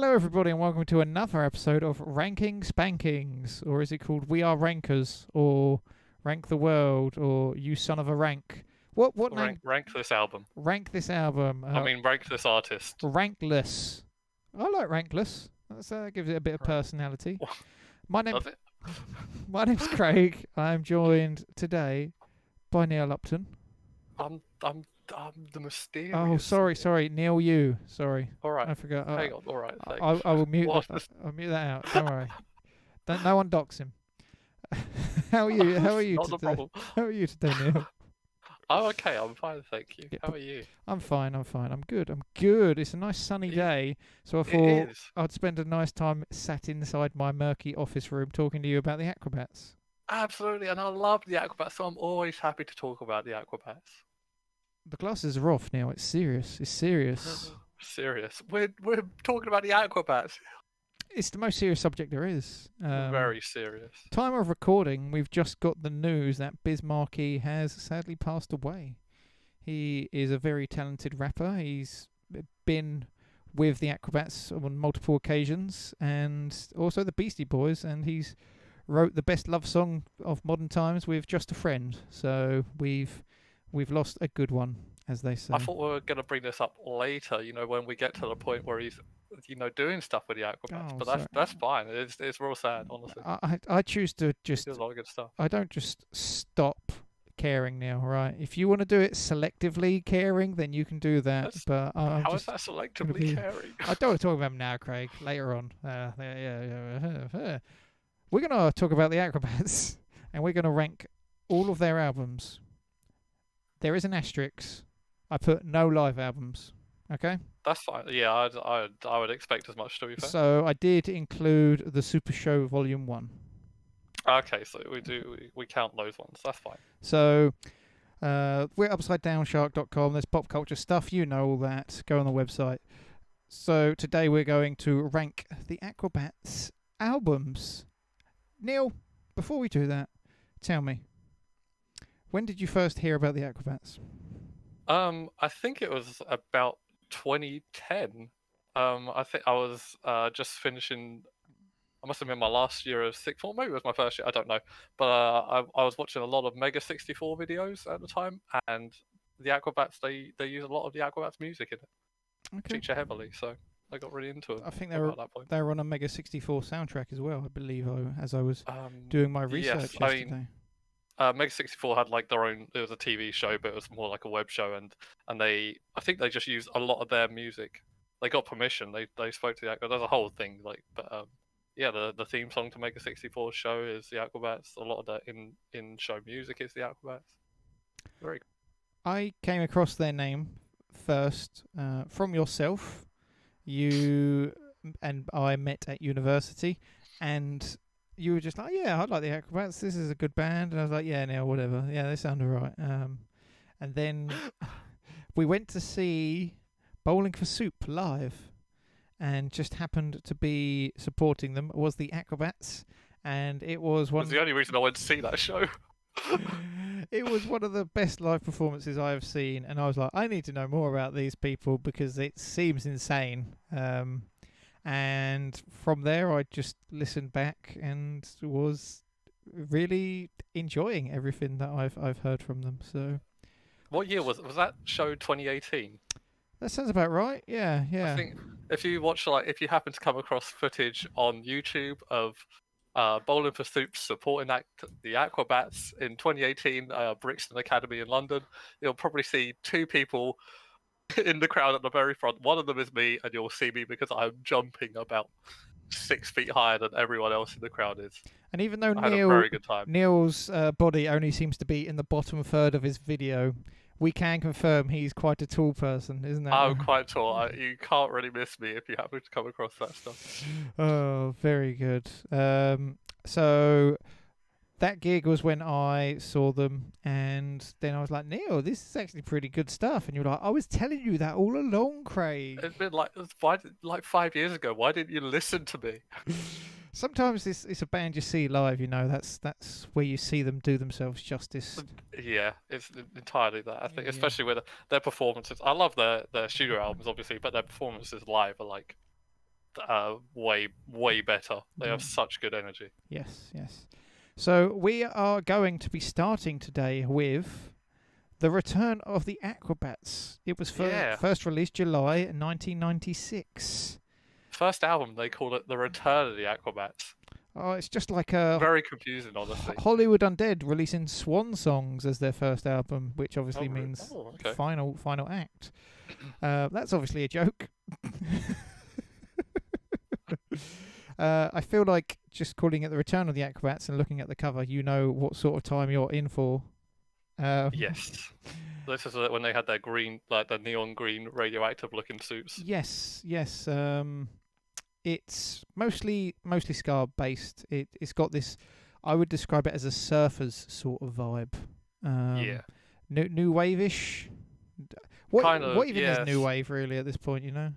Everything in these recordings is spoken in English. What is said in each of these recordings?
Hello, everybody, and welcome to another episode of Ranking Spankings, or is it called We Are Rankers, or Rank the World, or You Son of a Rank? What name? Rank this album. Rank this album. Rank this artist. Rankless. I like Rankless. That gives it a bit of personality. My Does it? name's Craig. I'm joined today by Neil Upton. I'm the mysterious. Oh, sorry, Neil. Sorry. All right. I forgot. Hang on. All right. I will mute that. I'll mute that out. Don't worry. No one dox him. How are you? How are you Not today? the problem. How are you today, Neil? I'm okay. I'm fine, thank you. Yeah, How are you? I'm fine. I'm good. It's a nice sunny day, so I thought It is. I'd spend a nice time sat inside my murky office room talking to you about the Acrobats. Absolutely, and I love the Aquabats, so I'm always happy to talk about the Aquabats. The glasses are off, Neil. It's serious. Serious. We're talking about the Aquabats. It's the most serious subject there is. Very serious. Time of recording, we've just got the news that Biz Markie has sadly passed away. He is a very talented rapper. He's been with the Acrobats on multiple occasions, and also the Beastie Boys, and he's wrote the best love song of modern times with Just a Friend. So we've lost a good one, as they say. I thought we were going to bring this up later, when we get to the point where he's, doing stuff with the Acrobats. But that's fine. It's real sad, honestly. I choose to just... There's a lot of good stuff. I don't just stop caring now, right? If you want to do it selectively caring, then you can do that. But how is that selectively caring? I don't want to talk about him now, Craig. Later on. We're going to talk about the Acrobats, and we're going to rank all of their albums. There is an asterisk. I put no live albums. Okay? That's fine. Yeah, I would expect as much, to be fair. So I did include the Super Show Volume 1. Okay, so we count those ones. That's fine. So we're upsidedownshark.com. There's pop culture stuff. You know all that. Go on the website. So today we're going to rank the Acrobats albums. Neil, before we do that, tell me, when did you first hear about the Acrobats? I think it was about 2010. I think I was just finishing. I must have been my last year of sixth form. Maybe it was my first year. I don't know. But I was watching a lot of Mega 64 videos at the time, and the Aquabats they use a lot of the Aquabats music in it. Okay. Feature heavily, so I got really into it. I think they were on a Mega 64 soundtrack as well. I believe as I was doing my research yesterday. I mean, Mega 64 had like their own. It was a TV show, but it was more like a web show, and I think they just used a lot of their music. They got permission. They spoke to the Aquabats. There's a whole thing, yeah, the theme song to Mega 64 show is the Aquabats. A lot of the in show music is the Aquabats. Very cool. I came across their name first from yourself. You and I met at university, and you were just like, yeah, I like the Acrobats. This is a good band. And I was like, yeah, no, whatever. Yeah, they sound alright. And then we went to see Bowling for Soup live, and just happened to be supporting them was the Acrobats, and it was one. That's the only reason I went to see that show. It was one of the best live performances I have seen, and I was like, I need to know more about these people because it seems insane. And from there, I just listened back and was really enjoying everything that I've heard from them. So, what year was that show? 2018. That sounds about right. Yeah. I think if you watch, if you happen to come across footage on YouTube of Bowling for Soup supporting the Aquabats in 2018, Brixton Academy in London, you'll probably see two people in the crowd at the very front. One of them is me, and you'll see me because I'm jumping about 6 feet higher than everyone else in the crowd is. And even though I had a very good time. Neil's body only seems to be in the bottom third of his video, we can confirm he's quite a tall person, isn't that? I'm quite tall. You can't really miss me if you happen to come across that stuff. Oh, very good. So that gig was when I saw them, and then I was like, Neil, this is actually pretty good stuff. And you're like, I was telling you that all along, Craig. It's been like 5 years ago. Why didn't you listen to me? Sometimes it's a band you see live, that's where you see them do themselves justice. Yeah, it's entirely that. I think, especially with their performances. I love their studio albums, obviously, but their performances live are way better. They Yeah. have such good energy. Yes, yes. So we are going to be starting today with the Return of the Aquabats. It was Yeah, first released July 1996. first album they call it the Return of the Aquabats. Oh, it's just like a Very confusing, honestly. Hollywood Undead releasing swan songs as their first album, which obviously means Okay. final act. That's obviously a joke. I feel like just calling it the Return of the Acrobats and looking at the cover, you know what sort of time you're in for. Yes. This is when they had their green, like the neon green radioactive looking suits. Yes, yes. It's mostly ska based. It's got this. I would describe it as a surfers sort of vibe. Yeah. New wave-ish. What Kind of, what even is yes. new wave really at this point? You know.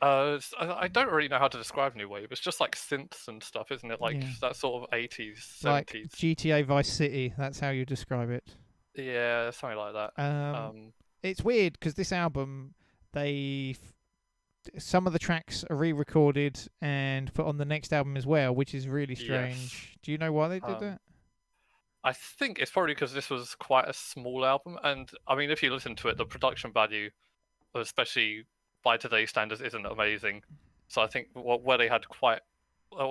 I don't really know how to describe new wave. It's just like synths and stuff, isn't it? Like Yeah. that sort of 80s, 70s. Like GTA Vice City. That's how you describe it. Yeah, something like that. It's weird because this album, some of the tracks are re-recorded and put on the next album as well, which is really strange. Yes. Do you know why they did that? I think it's probably because this was quite a small album, and I mean, if you listen to it, the production value, especially by today's standards, isn't amazing. So I think where they had quite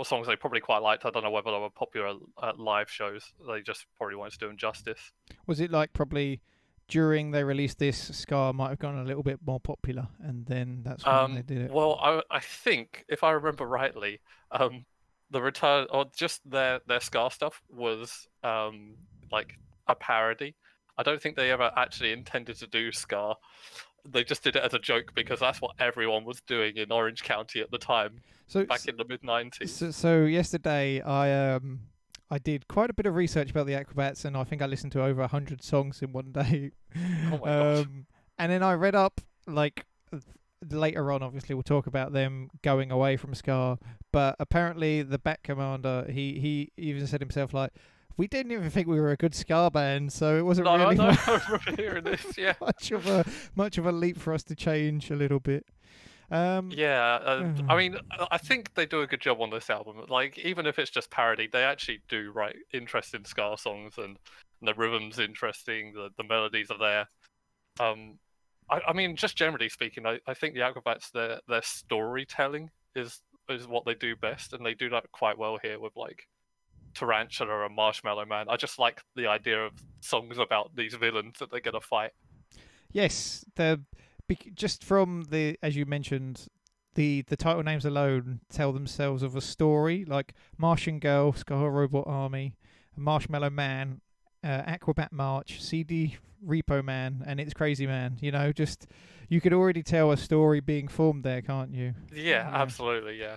songs they probably quite liked. I don't know whether they were popular at live shows. They just probably wanted to do them justice. Was it like probably during they released this, ska might have gone a little bit more popular, and then that's when they did it? Well, I think if I remember rightly, the return or just their ska stuff was like a parody. I don't think they ever actually intended to do ska. They just did it as a joke because that's what everyone was doing in Orange County at the time, back in the mid-90s. So yesterday I did quite a bit of research about the Acrobats, and I think I listened to over 100 songs in one day. Oh my gosh. And then I read up, like, later on, obviously, we'll talk about them going away from ska, but apparently the Bat Commander, he even said himself, like, we didn't even think we were a good ska band, so it wasn't really I remember hearing this, yeah. much of a leap for us to change a little bit. I mean, I think they do a good job on this album. Like, even if it's just parody, they actually do write interesting ska songs, and the rhythm's interesting. The melodies are there. I mean, just generally speaking, I think the Acrobats, their storytelling is what they do best, and they do that quite well here with like Tarantula and Marshmallow Man. I just like the idea of songs about these villains that they're gonna fight. Yes, just from the, as you mentioned, the title names alone tell themselves of a story, like Martian Girl, Ska Robot Army, Marshmallow Man, Aquabat March, CD Repo Man, and It's Crazy Man. You know, just you could already tell a story being formed there, can't you? Yeah, absolutely, yeah.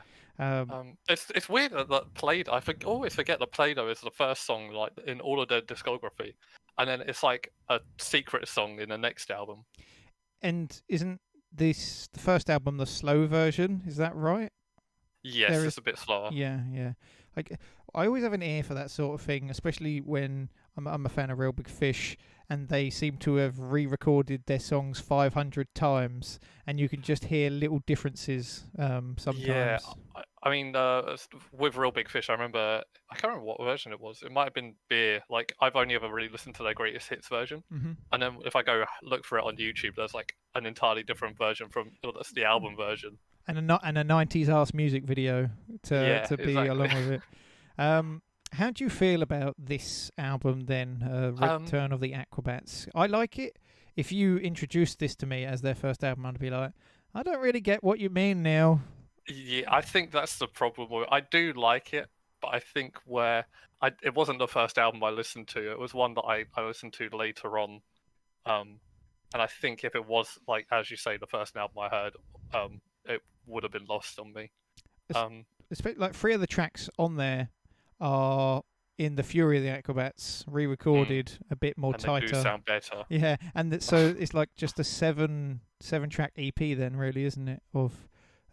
It's weird that Play-Doh. Always forget that Play-Doh is the first song like in all of their discography, and then it's like a secret song in the next album. And isn't this the first album the slow version? Is that right? Yes, it's a bit slower. Yeah. Like I always have an ear for that sort of thing, especially when I'm a fan of Real Big Fish, and they seem to have re-recorded their songs 500 times, and you can just hear little differences sometimes. Yeah, I mean, with Real Big Fish, I can't remember what version it was. It might have been Beer. Like, I've only ever really listened to their greatest hits version. Mm-hmm. And then if I go look for it on YouTube, there's like an entirely different version that's the album version. And a 90s ass music video to be exactly. along with it. How do you feel about this album then, Return of the Aquabats? I like it. If you introduced this to me as their first album, I'd be like, I don't really get what you mean now. Yeah, I think that's the problem. I do like it, but I think it wasn't the first album I listened to. It was one that I listened to later on. And I think if it was, like, as you say, the first album I heard, it would have been lost on me. Like 3 of the tracks on there are in the Fury of the Aquabats, re-recorded a bit more tighter. They do sound better. Yeah, and so it's like just a 7-track EP then, really, isn't it? Of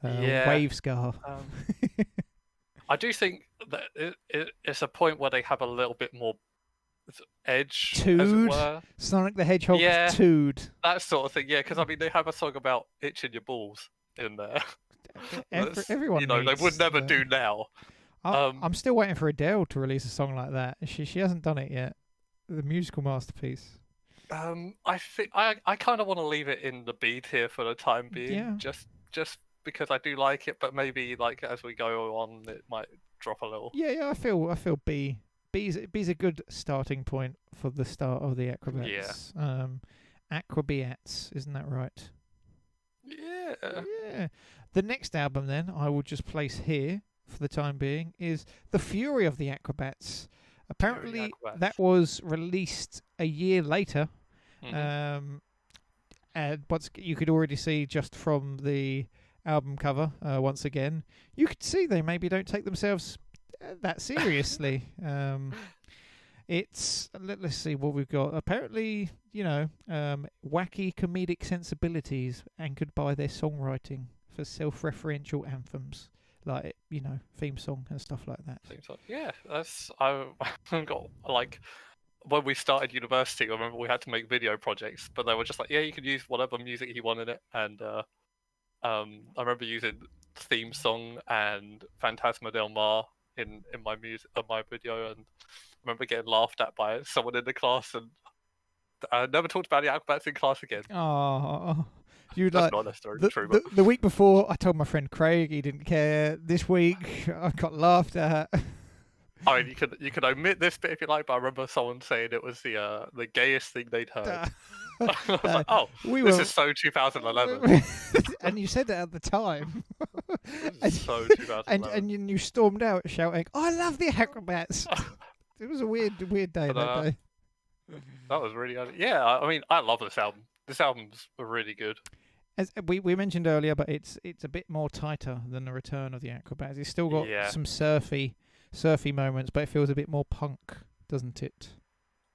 wave ska. I do think that it's a point where they have a little bit more edge, as it were. Sonic the Hedgehog Tood. That sort of thing, yeah, because I mean, they have a song about itching your balls in there. Everyone they needs would never that. do now. I'm still waiting for Adele to release a song like that. She hasn't done it yet. The musical masterpiece. I think I kind of want to leave it in the B tier for the time being, Yeah. just because I do like it, but maybe like as we go on, it might drop a little. Yeah. I feel B. B's a good starting point for the start of the Yeah. Acrobats. Aquabats, isn't that right? Yeah. Yeah. The next album, then, I will just place here for the time being, is The Fury of the Aquabats. Apparently, that was released a year later. Mm-hmm. And what you could already see just from the album cover, once again, you could see they maybe don't take themselves that seriously. Let's see what we've got. Apparently, wacky comedic sensibilities anchored by their songwriting for self-referential anthems, like theme song and stuff like that. Seems like, yeah, I got like when we started university. I remember we had to make video projects, but they were just like, yeah, you could use whatever music you wanted it, and I remember using theme song and Phantasma del Mar in my music my video, and I remember getting laughed at by someone in the class, and I never talked about the Acrobats in class again. Oh, you That's like not necessarily true, but the week before I told my friend Craig, he didn't care. This week I got laughed at. I mean, you could omit this bit if you like, but I remember someone saying it was the gayest thing they'd heard. I was like, oh, this is so 2011. And you said that at the time. This is so 2011. And you stormed out shouting, "I love the Acrobats." It was a weird day that day. That was really yeah. I mean, I love this album. This album's really good. As we mentioned earlier, but it's a bit more tighter than the Return of the Aquabats. It's still got some surfy moments, but it feels a bit more punk, doesn't it?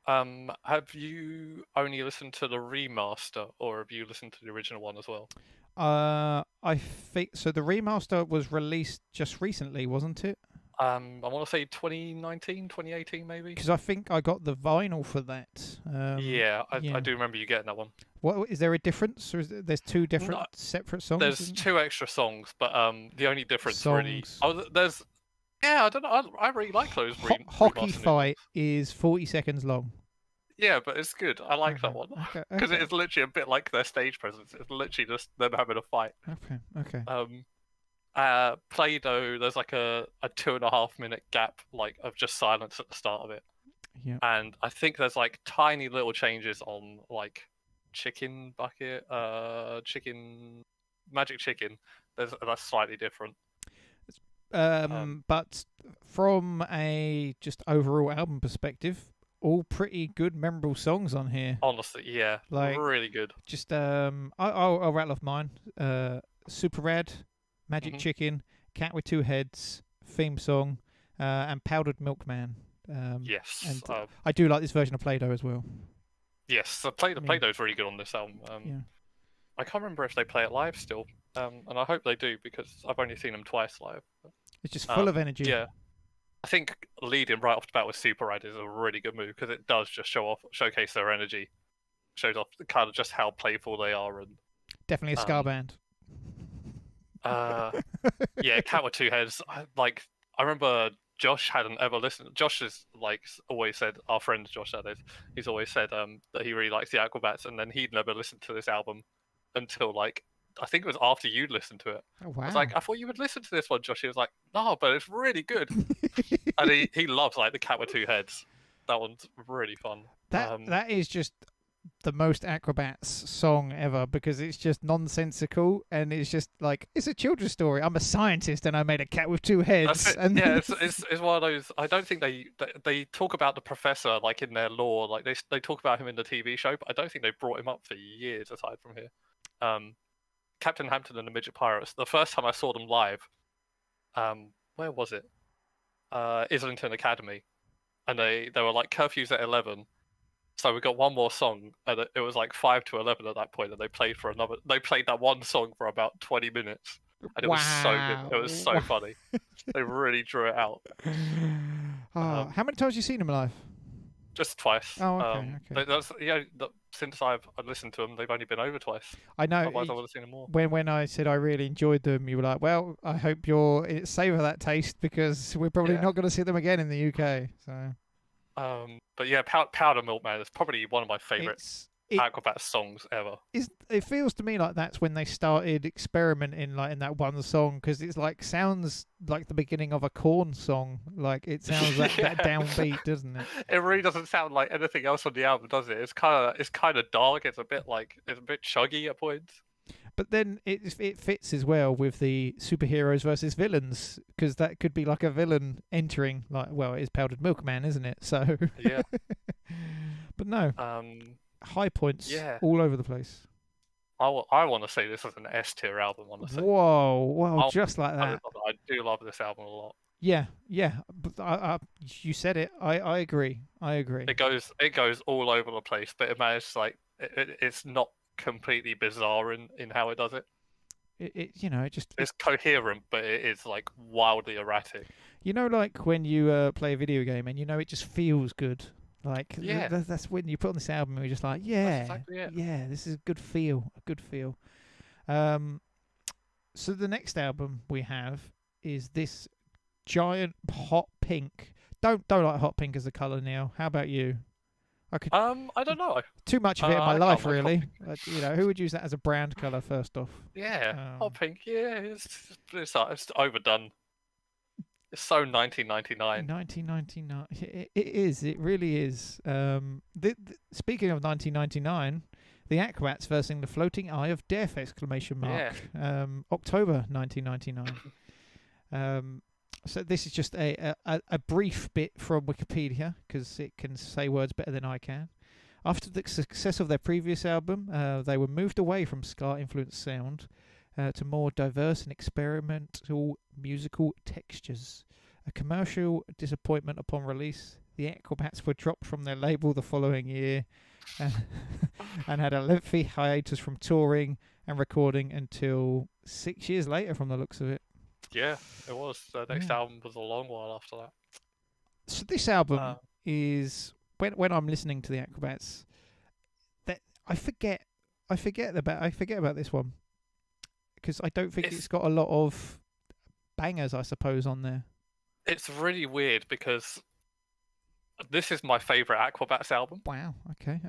Have you only listened to the remaster, or have you listened to the original one as well? I think so. The remaster was released just recently, wasn't it? I want to say 2019, 2018 maybe. Because I think I got the vinyl for that. I do remember you getting that one. What is there a difference, or there's two different separate songs? There's two extra songs, but the only difference really. Oh, there's. Yeah, I don't know. I really like those. Hockey Fight is 40 seconds long. Yeah, but it's good. I like that one because it is literally a bit like their stage presence. It's literally just them having a fight. Okay. Play-Doh, there's like a 2.5 minute gap like of just silence at the start of it. Yeah. And I think there's like tiny little changes on like Chicken Bucket, Magic Chicken. That's slightly different. But from a just overall album perspective, all pretty good, memorable songs on here. Honestly, yeah, like really good. Just I'll rattle off mine. Super Rad, Magic Chicken, Cat with Two Heads, theme song, and Powdered Milkman. Yes, and I do like this version of Play-Doh as well. Yes, the Play-Doh's really good on this album. I can't remember if they play it live still, and I hope they do because I've only seen them twice live. It's just full of energy. Yeah, I think leading right off the bat with Super Rad is a really good move because it does just showcase their energy, shows off kind of just how playful they are, and definitely a ska band. Yeah, Cat with Two Heads. I remember Josh hadn't ever listened. Josh has always said, our friend Josh that is, he's always said that he really likes the Aquabats, and then he'd never listened to this album until I think it was after you'd listened to it. Oh, wow. I was like, I thought you would listen to this one, Josh. He was like, no, but it's really good. And he loves the Cat with Two Heads. That one's really fun. That is just the most Acrobats song ever because it's just nonsensical and it's just it's a children's story. I'm a scientist and I made a cat with two heads. And yeah, it's one of those. I don't think they talk about the professor in their lore. They talk about him in the TV show, but I don't think they brought him up for years aside from here. Captain Hampton and the Midget Pirates. The first time I saw them live, where was it? Islington Academy, and they were curfews at 11. So we got one more song, and it was 5 to 11 at that point, and they played that one song for about 20 minutes, and it was so good. It was so funny. They really drew it out. How many times have you seen them live? Just twice. Oh, okay. That's since I've listened to them, they've only been over twice. I know. Otherwise, I would have seen them more. When I said I really enjoyed them, you were like, "Well, I hope you're savour that taste because we're probably Yeah. not going to see them again in the UK." So, but yeah, Powder Milk Man is probably one of my favorite it Acrobats songs ever. it feels to me like that's when they started experimenting like in that one song because it's like sounds like the beginning of a Korn song. Like it sounds that downbeat, doesn't it? It really doesn't sound like anything else on the album, does it? It's kind of dark. It's a bit chuggy at points. But then it fits as well with the superheroes versus villains because that could be like a villain entering like it is Powdered Milkman, isn't it? So yeah. But no. High points all over the place. I want to say this is an S tier album, honestly. Whoa, just like that. I do love this album a lot. Yeah. But you said it. I agree. It goes all over the place, but it manages it's not completely bizarre in how it does it. It's coherent, but it is like wildly erratic. Like when you play a video game and it just feels good. Like that's when you put on this album and you're just like, this is a good feel. So the next album we have is this giant hot pink. Don't like hot pink as a colour, Neil. How about you? I don't know. Too much of it in my life, really. Who would use that as a brand colour first off? Yeah, hot pink. Yeah, it's overdone. It's so 1999. 1999. It is. It really is. Speaking of 1999, the Acrobats versing the Floating Eye of Death! Yeah. October 1999. So this is just a brief bit from Wikipedia because it can say words better than I can. After the success of their previous album, they were moved away from ska-influenced sound to more diverse and experimental musical textures. A commercial disappointment upon release, the Aquabats were dropped from their label the following year and had a lengthy hiatus from touring and recording until 6 years later from the looks of it. Yeah, it was. The next album was a long while after that. So this album is when I'm listening to the Acrobats, that I forget about this one because I don't think it's got a lot of bangers, I suppose, on there. It's really weird because this is my favorite Aquabats album. Wow. Okay.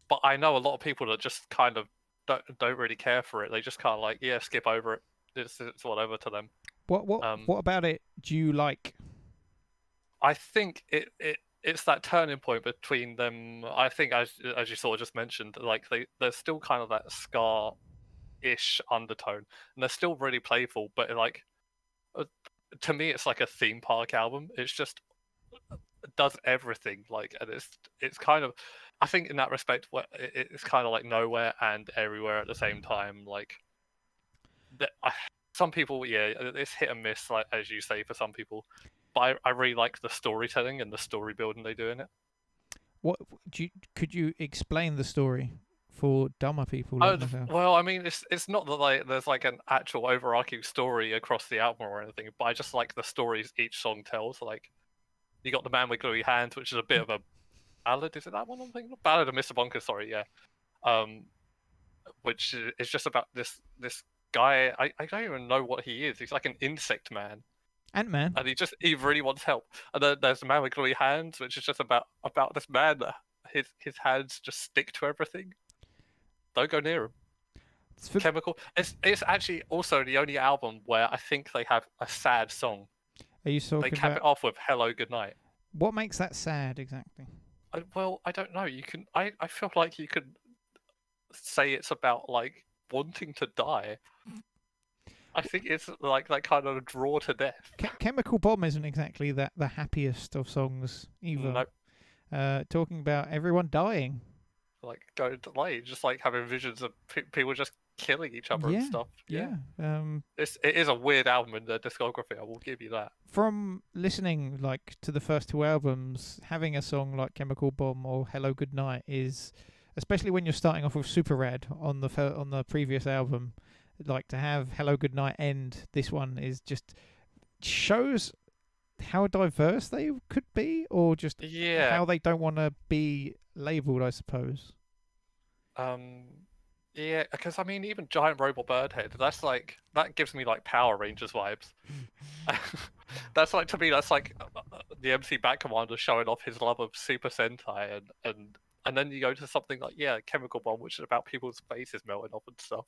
But I know a lot of people that just kind of don't really care for it. They just kind of skip over it. It's whatever to them. What about it do you like? I think it's that turning point between them. I think as you sort of just mentioned, like there's still kind of that ska-ish undertone, and they're still really playful. But to me, it's like a theme park album. It's just does everything and it's kind of. I think in that respect, it's kind of like nowhere and everywhere at the same time. Some people, it's hit and miss, like as you say, for some people. But I really like the storytelling and the story building they do in it. Could you explain the story for dumber people like myself? Well, I mean, it's not that there's like an actual overarching story across the album or anything, but I just like the stories each song tells. Like, you got The Man with Gluey Hands, which is a bit of a ballad. Is it that one I'm thinking of? Ballad of Mr. Bonkers, sorry, yeah. Which is just about this guy. I don't even know what he is. He's like an insect man. Ant-Man. And he really wants help. And then there's The Man with Gluey Hands, which is just about this man that his hands just stick to everything. Don't go near him. Chemical. It's actually also the only album where I think they have a sad song. Are you talking They cap it off with Hello Goodnight. What makes that sad exactly? I don't know. I feel like you could say it's about like wanting to die. I think it's like that kind of draw to death. Chemical Bomb isn't exactly the happiest of songs either. Nope. Talking about everyone dying. Like going to just like having visions of people just killing each other and stuff. Yeah. It is a weird album in their discography. I will give you that. From listening to the first two albums, having a song like Chemical Bomb or Hello Goodnight is, especially when you're starting off with Super Rad on the previous album, like to have Hello Goodnight end this one is just shows how diverse they could be, or just how they don't want to be labelled, I suppose. Um, yeah, because I mean, even Giant Robot Birdhead, that gives me like Power Rangers vibes. That's like to me, that's like the MC Bat Commander showing off his love of Super Sentai, and then you go to something like Chemical Bomb, which is about people's faces melting off and stuff,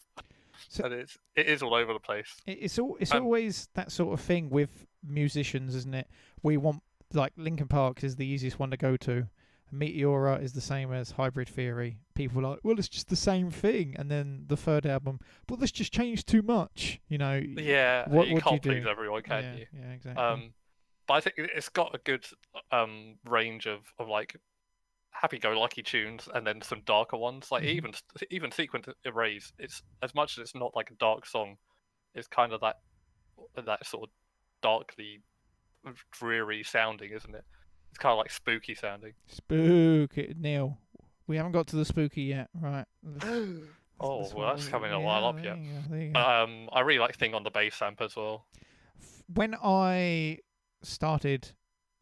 So and it is all over the place. it's Um, always that sort of thing with musicians, isn't it? We want, like, Linkin Park is the easiest one to go to. Meteora is the same as Hybrid Theory. People are like, well, it's just the same thing. And then the third album, but this just changed too much. yeah, What you would you can't do? please everyone, can Yeah, you? yeah, exactly. But I think it's got a good range of like happy-go-lucky tunes and then some darker ones. Like Mhm. even Sequence Erase, it's as much as it's not like a dark song, it's kind of that sort of darkly dreary sounding, isn't it? It's kind of like spooky sounding. Spooky, Neil. We haven't got to the spooky yet, right? Oh well, that's coming a while Yeah, up there yet. you go. There you go. I really like Thing on the Bass amp as well. When I started,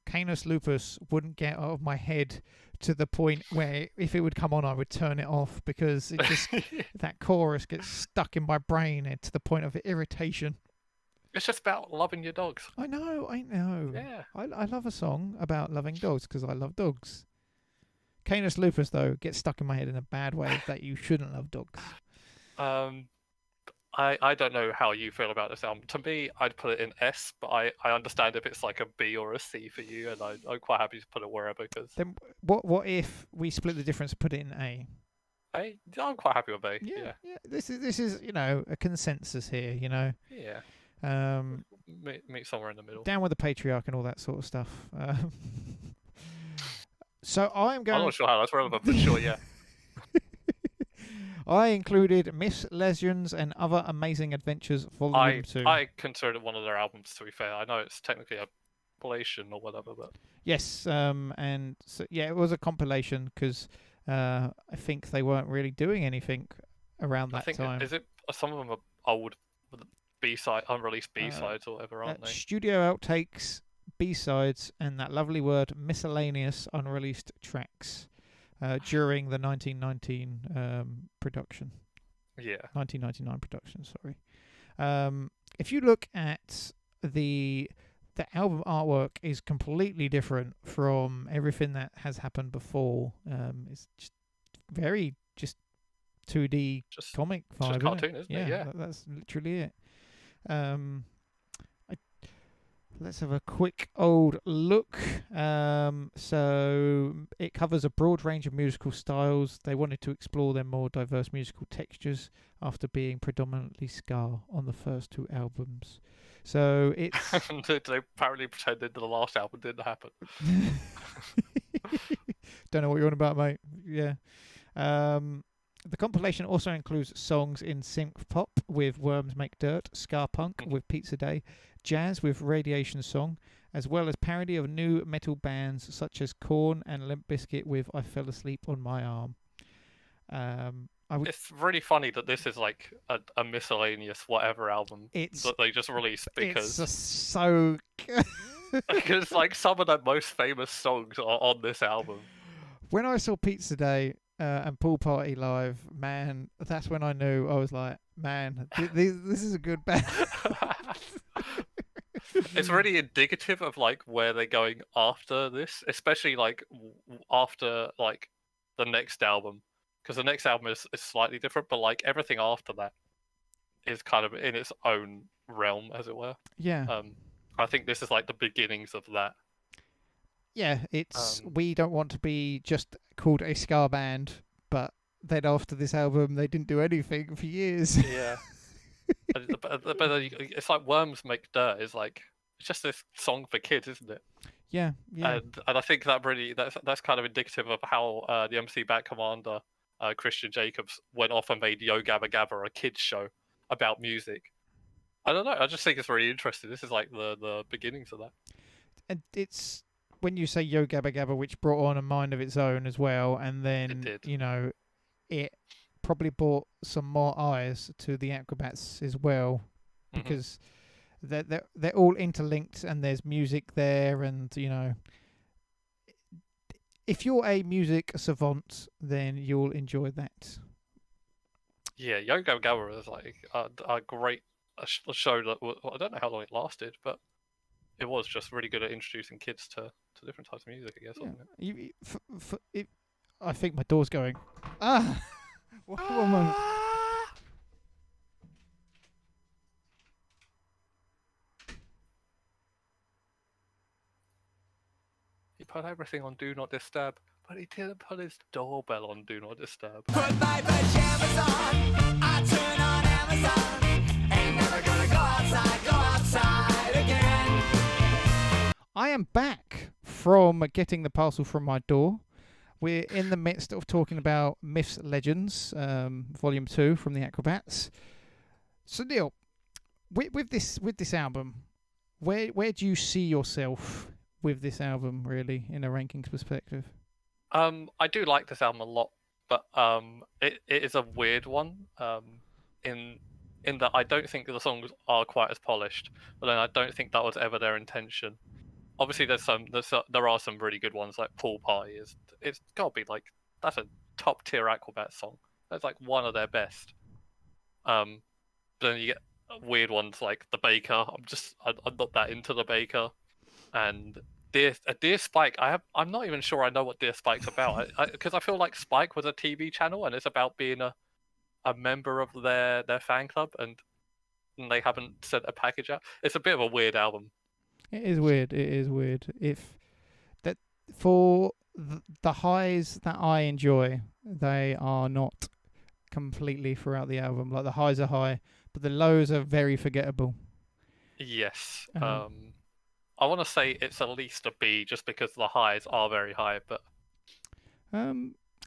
Canis Lupus wouldn't get out of my head to the point where if it would come on, I would turn it off because it just that chorus gets stuck in my brain to the point of irritation. It's just about loving your dogs. I know, I know. Yeah. I love a song about loving dogs because I love dogs. Canis Lupus, though, gets stuck in my head in a bad way that you shouldn't love dogs. Um, I don't know how you feel about this album. To me, I'd put it in S, but I understand if it's like a B or a C for you, and I'm quite happy to put it wherever because Then what if we split the difference and put it in A? I'm quite happy with A. Yeah, Yeah. yeah. This is a consensus here. Yeah. Um, Meet somewhere in the middle. down with the patriarch and all that sort of stuff. So I'm I'm going. not sure how that's relevant, but sure, yeah. I included Myths, Legends, and Other Amazing Adventures Volume 2. I consider it one of their albums. To be fair, I know it's technically a compilation or whatever, but Yes, and so, yeah, it was a compilation because I think they weren't really doing anything around I that think time. is it some of them are old B-side, unreleased B-sides or whatever, aren't they? Studio outtakes, B-sides, and that lovely word miscellaneous unreleased tracks during the 1919 production. Yeah. 1999 production, sorry. If you look at the album artwork is completely different from everything that has happened before. It's just very 2D Just comic vibe, just cartoon, isn't it? Yeah. That's literally it. Um, let's have a quick old look. So it covers a broad range of musical styles. They wanted to explore their more diverse musical textures after being predominantly ska on the first two albums. So it's They apparently pretended the last album didn't happen. don't know what you're on about, mate. Yeah. The compilation also includes songs in synth pop with Worms Make Dirt, ska punk with Pizza Day, jazz with Radiation Song, as well as parody of new metal bands such as Korn and Limp Bizkit with I Fell Asleep on My Arm. It's really funny that this is like a miscellaneous whatever album that they just released because it's so because like some of the most famous songs are on this album. When I saw Pizza Day and Pool Party live, man, that's when I knew. I was like, man, this is a good band. It's really indicative of like where they're going after this, especially like after like the next album, because the next album is slightly different, but like everything after that is kind of in its own realm, as it were. Yeah. I think this is like the beginnings of that. Yeah, it's we don't want to be just called a ska band, but then after this album, they didn't do anything for years. Yeah. but it's like Worms Make Dirt is like it's just this song for kids, isn't it? Yeah, yeah. And I think that really that's kind of indicative of how the MC Bat Commander Christian Jacobs went off and made Yo Gabba Gabba a kids show about music. I don't know. I just think it's very interesting. This is like the beginnings of that. And it's when you say Yo Gabba Gabba, which brought on a mind of its own as well, and then it probably brought some more eyes to the Acrobats as well, because they're all interlinked and there's music there, and if you're a music savant, then you'll enjoy that. Yeah, Yo-Go Gabba is like a great a show that I don't know how long it lasted, but it was just really good at introducing kids to different types of music, I guess, Yeah. wasn't it? I think my door's going. Ah, one moment. He put everything on Do Not Disturb, but he didn't put his doorbell on Do Not Disturb. Put my pajamas on, I turn on Amazon. Ain't never gonna go outside again. I am back from getting the parcel from my door. We're in the midst of talking about Myths Legends, Volume 2 from the Acrobats. So Neil, with this album, where do you see yourself with this album, really, in a rankings perspective? I do like this album a lot, but it is a weird one. In that I don't think the songs are quite as polished, but then I don't think that was ever their intention. Obviously, there are some really good ones, like Pool Party. It's gotta be like, that's a top tier Aquabats song. That's like one of their best. But then you get weird ones like The Baker. I'm not that into The Baker, and Dear Spike. I'm not even sure I know what Dear Spike's about, because I feel like Spike was a TV channel and it's about being a member of their fan club, and they haven't sent a package out. It's a bit of a weird album. It is weird. It is weird. If that for the highs that I enjoy, they are not completely throughout the album. Like the highs are high, but the lows are very forgettable. Yes. Uh-huh. I want to say it's at least a B, just because the highs are very high. But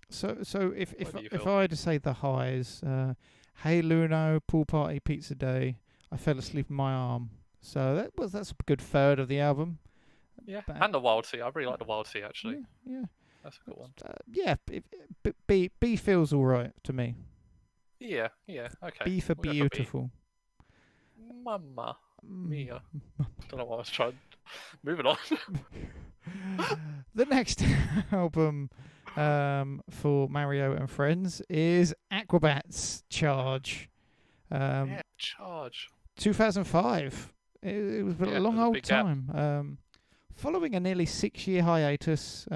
So if What do you if feel? I had to say the highs, Hey Luno, Pool Party, Pizza Day, I fell asleep in my arm. So that's a good third of the album. Yeah, But, and the Wild Sea. I really like the Wild Sea, actually. yeah, That's a good one. yeah. B feels all right to me. Yeah, okay. B for We'll go for B. beautiful. Mamma Mm. Mia. Don't know what I was trying. Moving on. The next album for Mario and Friends is Aquabats Charge. Yeah, Charge. 2005. It was a Yeah, long there's a old big gap. time. Following a nearly 6-year hiatus,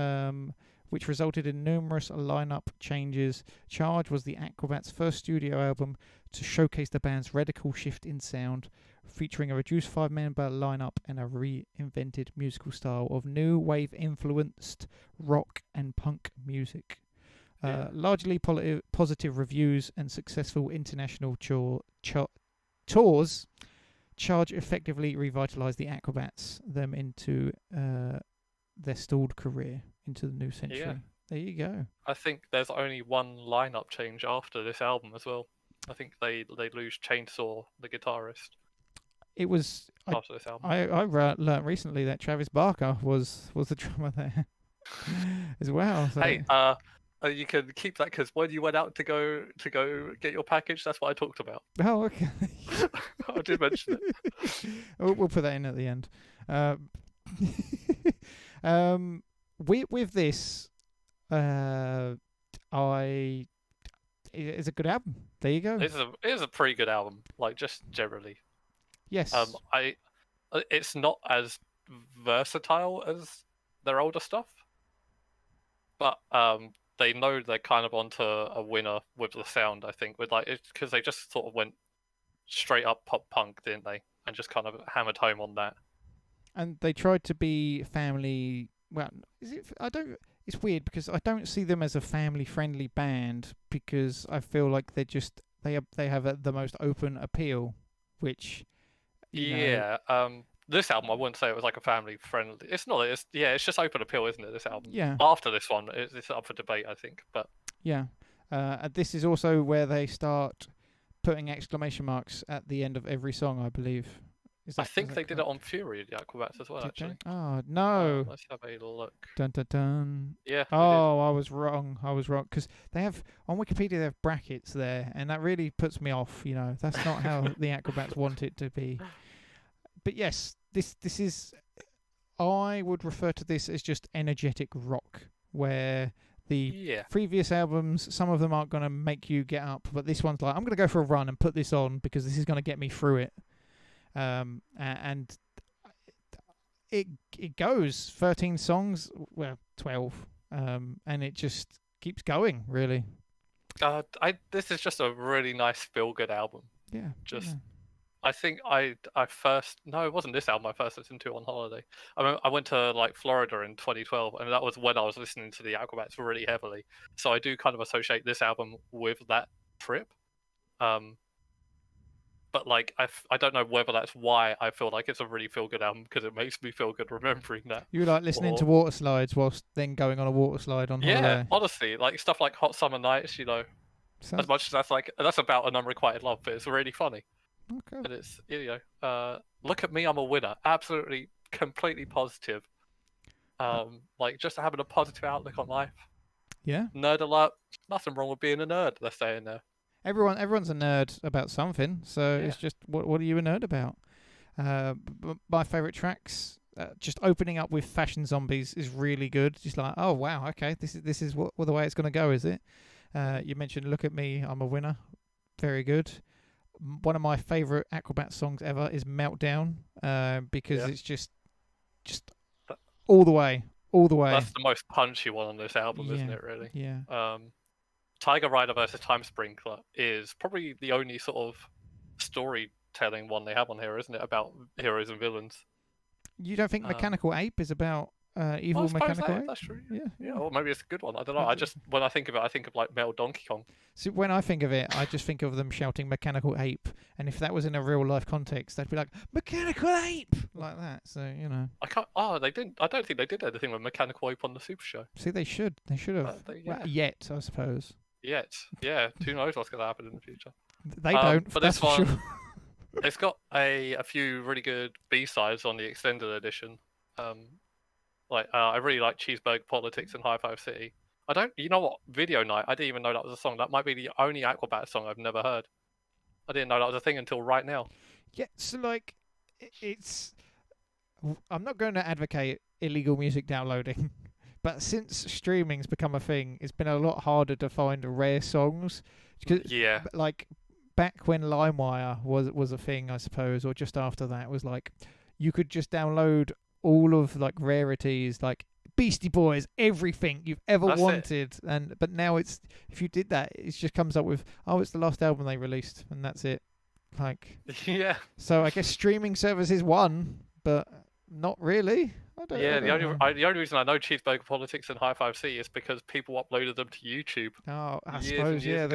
which resulted in numerous lineup changes, Charge was the Aquabats' first studio album to showcase the band's radical shift in sound, featuring a reduced 5-member lineup and a reinvented musical style of new wave influenced rock and punk music. Yeah. Largely positive reviews and successful international tours, Charge effectively revitalised the Acrobats, them into their stalled career into the new century. Yeah. There you go. I think there's only one lineup change after this album as well. I think they lose Chainsaw, the guitarist, It was after this album. I learnt recently that Travis Barker was the drummer there as well. So Hey, you can keep that, because when you went out to go get your package, that's what I talked about. oh, okay. I did mention it. We'll put that in at the end. With this, it's a good album. There you go. It is a pretty good album, like, just generally. Yes. It's not as versatile as their older stuff, but they know they're kind of onto a winner with the sound. I think with because they just sort of went straight up pop punk, didn't they? And just kind of hammered home on that. And they tried to be family. Well, is it? I don't. It's weird because I don't see them as a family-friendly band, because I feel like they have the most open appeal, which you know, This album, I wouldn't say it was like a family friendly. It's not. It's just open appeal, isn't it? This album. Yeah. After this one, it's up for debate, I think. But yeah. And this is also where they start putting exclamation marks at the end of every song, I believe. I think they did it on Fury of The Aquabats as well, actually. Oh no! Let's have a look. Dun dun dun. Yeah. Oh, I was wrong. Because they have on Wikipedia they have brackets there, and that really puts me off. You know, that's not how the Acrobats want it to be. But yes, this is. I would refer to this as just energetic rock, where The Yeah. previous albums, some of them aren't going to make you get up, but this one's like, I'm going to go for a run and put this on because this is going to get me through it. And it goes 13 songs, well 12, and it just keeps going really. This is just a really nice feel good album. Yeah. Just yeah. I think it wasn't this album I first listened to on holiday. I went to like Florida in 2012, and that was when I was listening to the Acrobats really heavily. So I do kind of associate this album with that trip. But like I don't know whether that's why I feel like it's a really feel good album, because it makes me feel good remembering that. You like listening to water slides whilst then going on a water slide on holiday. Yeah, honestly, like stuff like Hot Summer Nights, as much as that's about an unrequited love, but it's really funny. Okay. And it's look at me, I'm a winner. Absolutely, completely positive. Like just having a positive outlook on life. Yeah. Nerd alert. Nothing wrong with being a nerd. Let's say in there. Everyone's a nerd about something, so it's just what are you a nerd about? My favourite tracks, just opening up with Fashion Zombies is really good. Just like, oh wow, okay, this is what the way it's gonna go, is it? You mentioned "Look at Me, I'm a Winner," very good. One of my favourite Acrobat songs ever is "Meltdown," because it's just all the way. That's the most punchy one on this album, isn't it? Really. Yeah. Tiger Rider versus Time Sprinkler is probably the only sort of storytelling one they have on here, isn't it? About heroes and villains. You don't think Mechanical Ape is about evil Mechanical Ape? That's true. Yeah. Or maybe it's a good one. I don't know. When I think of it, I think of like Male Donkey Kong. So when I think of it, I just think of them shouting "Mechanical Ape," and if that was in a real life context, they'd be like "Mechanical Ape" like that. So I can't. Oh, they didn't. I don't think they did anything with Mechanical Ape on the Super Show. See, they should. They should have. Well, yet, I suppose. Yet, yeah. Who knows what's going to happen in the future? They don't. But this one, it's got a few really good B-sides on the extended edition. I really like Cheeseburger Politics and High Five City. You know what? Video Night, I didn't even know that was a song. That might be the only Aquabat song I've never heard. I didn't know that was a thing until right now. Yeah, so like, I'm not going to advocate illegal music downloading, but since streaming's become a thing, it's been a lot harder to find rare songs. Yeah. Like, back when LimeWire was a thing, I suppose, or just after that, was like, you could just download all of like rarities, like Beastie Boys, everything you've ever wanted. But now if you did that, it just comes up with, it's the last album they released, and that's it. Like, yeah. So I guess streaming services won, but not really. The only reason I know Cheeseburger Politics and High Five C is because people uploaded them to YouTube. Oh, I suppose, yeah.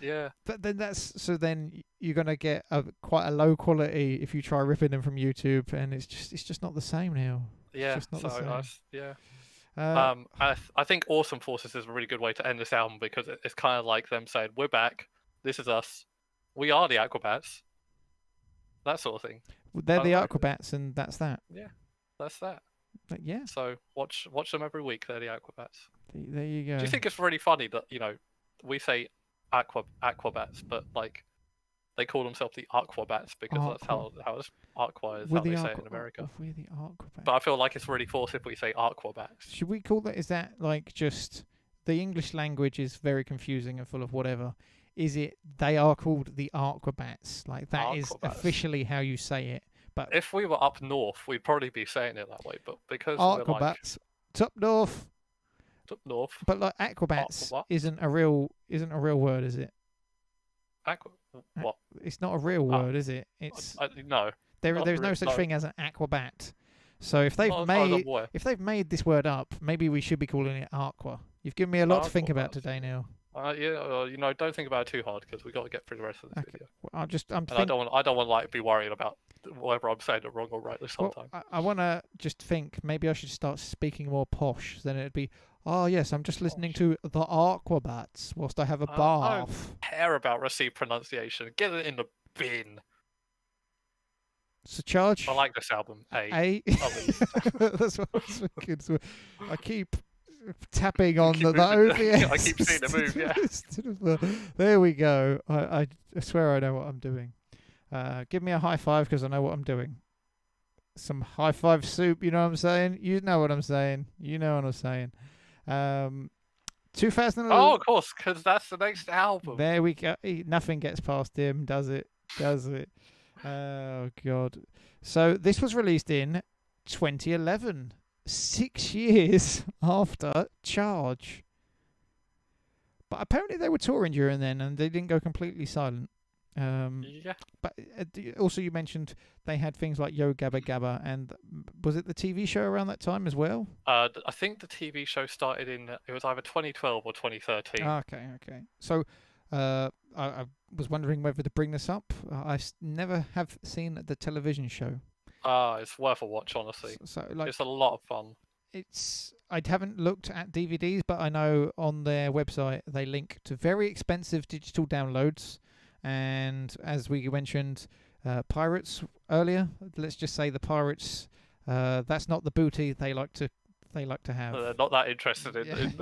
Yeah. But then then you're gonna get quite a low quality if you try ripping them from YouTube, and it's just not the same now. Yeah. It's just not the same. Yeah. I think Awesome Forces is a really good way to end this album, because it's kind of like them saying, "We're back. This is us. We are the Aquabats." That sort of thing. They're the Aquabats, and that's that. Yeah, that's that. But yeah. So watch them every week. They're the Aquabats. There you go. Do you think it's really funny that we say Aquabats, but like they call themselves the Aquabats because that's how Aqua is how they say it in America. We're the Aquabats. But I feel like it's really forced if we say Aquabats. Should we call that? Is that like just the English language is very confusing and full of whatever? Is it they are called the Aquabats? Like that is officially how you say it. But if we were up north, we'd probably be saying it that way. But because Aquabats, we're up north. North. But like Aquabats isn't a real word, is it? What? It's not a real word, is it? It's no. There's no such thing as an Aquabat. So if they've made this word up, maybe we should be calling it Aqua. You've given me a lot to think about today, Neil. Don't think about it too hard, because we got to get through the rest of this video. Well, I don't want to be worried about whether I'm saying it wrong or right this whole time. I want to just think maybe I should start speaking more posh. Then it'd be, oh yes, I'm just listening to the Aquabats whilst I have a bath. I don't care about received pronunciation. Get it in the bin. So charge. I like this album. A. That's what I was thinking. So I keep tapping on the OBS. I keep seeing the move, yeah. There we go. I swear I know what I'm doing. Give me a high five, because I know what I'm doing. Some high five soup, you know what I'm saying? You know what I'm saying. You know what I'm saying. 2011. Oh, of course, because that's the next album. There we go. Nothing gets past him, does it? Does it? Oh God. So this was released in 2011, 6 years after Charge. But apparently they were touring during then, and they didn't go completely silent. Yeah. But also you mentioned they had things like Yo Gabba Gabba, and was it the TV show around that time as well? I think the TV show started in it was either 2012 or 2013. Okay. So I was wondering whether to bring this up. Never have seen the television show. It's worth a watch, honestly. So like, It's a lot of fun. I haven't looked at DVDs, but I know on their website they link to very expensive digital downloads. And as we mentioned, pirates earlier. Let's just say the pirates. That's not the booty they like to have. They're not that interested in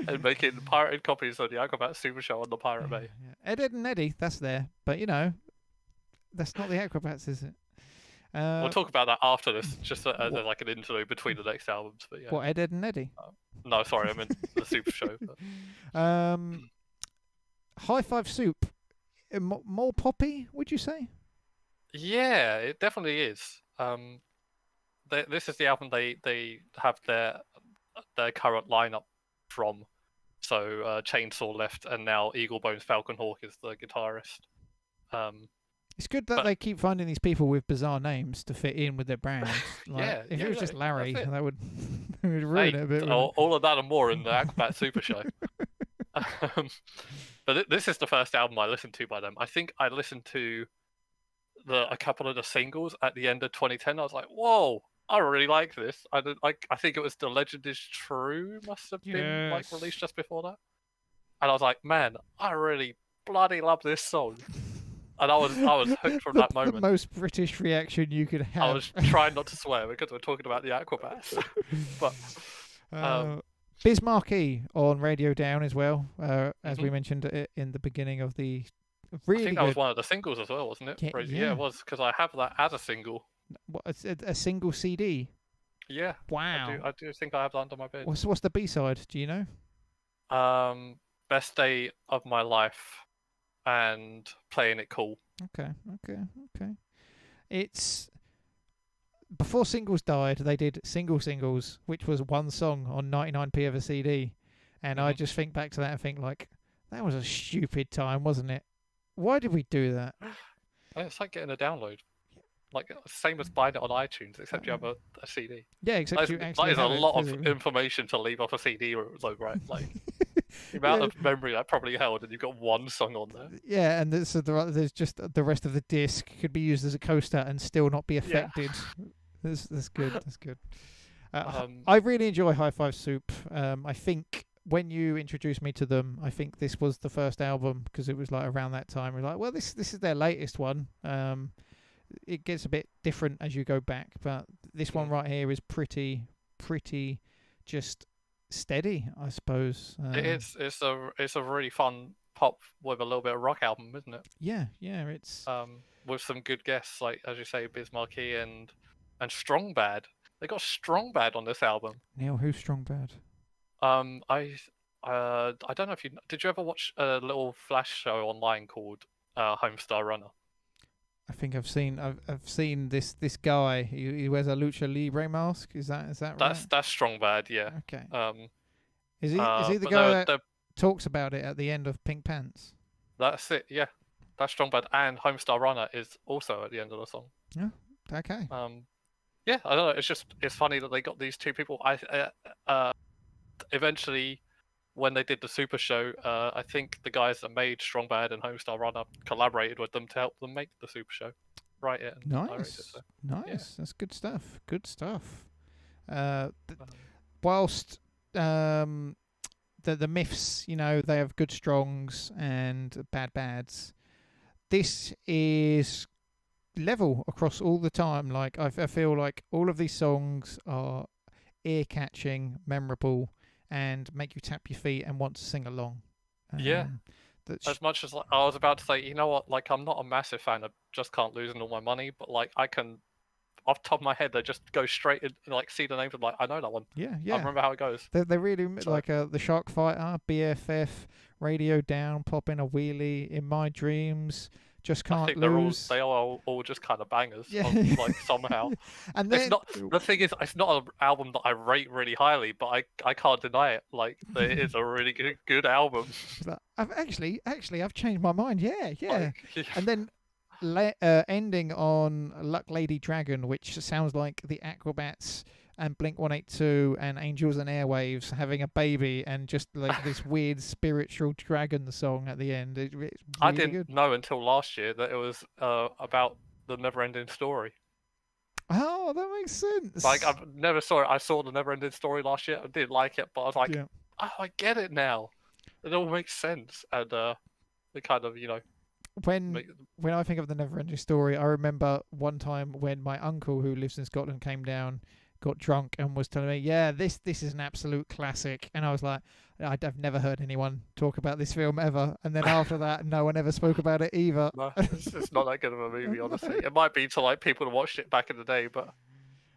in making pirated copies of the Acrobats Super Show on the Pirate Bay. Yeah. Ed, Ed and Eddie, that's there, but that's not the Acrobats, is it? We'll talk about that after this, just as like an interlude between the next albums. But yeah. What, Ed, Ed and Eddie? No, sorry, I meant the Super Show. But... High Five Soup, more poppy, would you say? Yeah, it definitely is. This is the album they have their current lineup from. So Chainsaw left, and now Eagle Bones Falcon Hawk is the guitarist. It's good that they keep finding these people with bizarre names to fit in with their brands. Like, if it was just Larry, that would ruin it a bit. All of that and more in the Acrobat Super Show. But this is the first album I listened to by them. I think I listened to a couple of the singles at the end of 2010. I was like, whoa, I really like this. I think it was The Legend Is True must have been like released just before that. And I was like, man, I really bloody love this song. And I was hooked from that moment. The most British reaction you could have. I was trying not to swear because we're talking about the Aquabats. But Biz Markie on Radio Down as well, as we mentioned in the beginning of the really I think that was one of the singles as well, wasn't it? Yeah, it was, because I have that as a single. What, a single CD? Yeah. Wow. I do think I have that under my bed. What's the B-side? Do you know? Best Day of My Life and Playing It Cool. Okay. It's before singles died, they did singles, which was one song on 99p of a CD, and I just think back to that and think like, that was a stupid time, wasn't it? Why did we do that? It's like getting a download, like same as buying it on iTunes, except you have a CD. Yeah, except you actually that is have a it lot of physically. information to leave off a CD, though, right? Like the amount of memory that probably held, and you've got one song on there. Yeah, and there's just the rest of the disc could be used as a coaster and still not be affected. Yeah. That's good. That's good. I really enjoy High Five Soup. I think when you introduced me to them, I think this was the first album, because it was like around that time. We're like, well, this is their latest one. It gets a bit different as you go back, but this one right here is pretty just steady, I suppose. It's a really fun pop with a little bit of rock album, isn't it? Yeah, it's with some good guests, like as you say, Biz Markie and Strong Bad. They got Strong Bad on this album. Neil, who's Strong Bad? I don't know if did you ever watch a little flash show online called Homestar Runner? I think I've seen this guy. He wears a lucha libre mask. Is that right? That's Strong Bad, yeah. Okay. Is he the guy that talks about it at the end of Pink Pants? That's it. Yeah, that's Strong Bad, and Homestar Runner is also at the end of the song. Yeah. Okay. Yeah, I don't know. It's funny that they got these two people. Eventually, when they did the Super Show, I think the guys that made Strong Bad and Homestar Runner collaborated with them to help them make the Super Show. Write it and direct it. So, nice. Yeah. That's good stuff. Whilst the myths, they have good strongs and bad bads. This is level across all the time. Like I feel like all of these songs are ear-catching, memorable, and make you tap your feet and want to sing along. As much as I was about to say, you know what? Like, I'm not a massive fan of Just Can't Lose and All My Money, but like I can off the top of my head, they just go straight in, like see the names and like I know that one. Yeah, I yeah. remember how it goes. They really So- like the Shark Fighter, BFF, Radio Down, Popping a Wheelie, In My Dreams, Just I Can't think Lose. they are all just kind of bangers, Yeah. like somehow. And It's then not the thing is, it's not an album that I rate really highly, but I can't deny it. Like it is a really good album. I've changed my mind. Yeah, yeah. Like, And then ending on Luck Lady Dragon, which sounds like the Acrobats and Blink 182 and Angels and Airwaves having a baby, and just like this weird spiritual dragon song at the end. It's really I didn't good. know until last year that it was about the never-ending story. Oh, that makes sense. Like I never saw it. I saw the never-ending story last year. I didn't like it, but I was like, Yeah. oh, I get it now. It all makes sense, and it kind of when make, when I think of the Neverending Story, I remember one time when my uncle, who lives in Scotland, came down, got drunk, and was telling me, "Yeah, this is an absolute classic." And I was like, "I've never heard anyone talk about this film ever." And then after that, no one ever spoke about it either. no, it's not that good of a movie, honestly. It might be to like people who watched it back in the day, but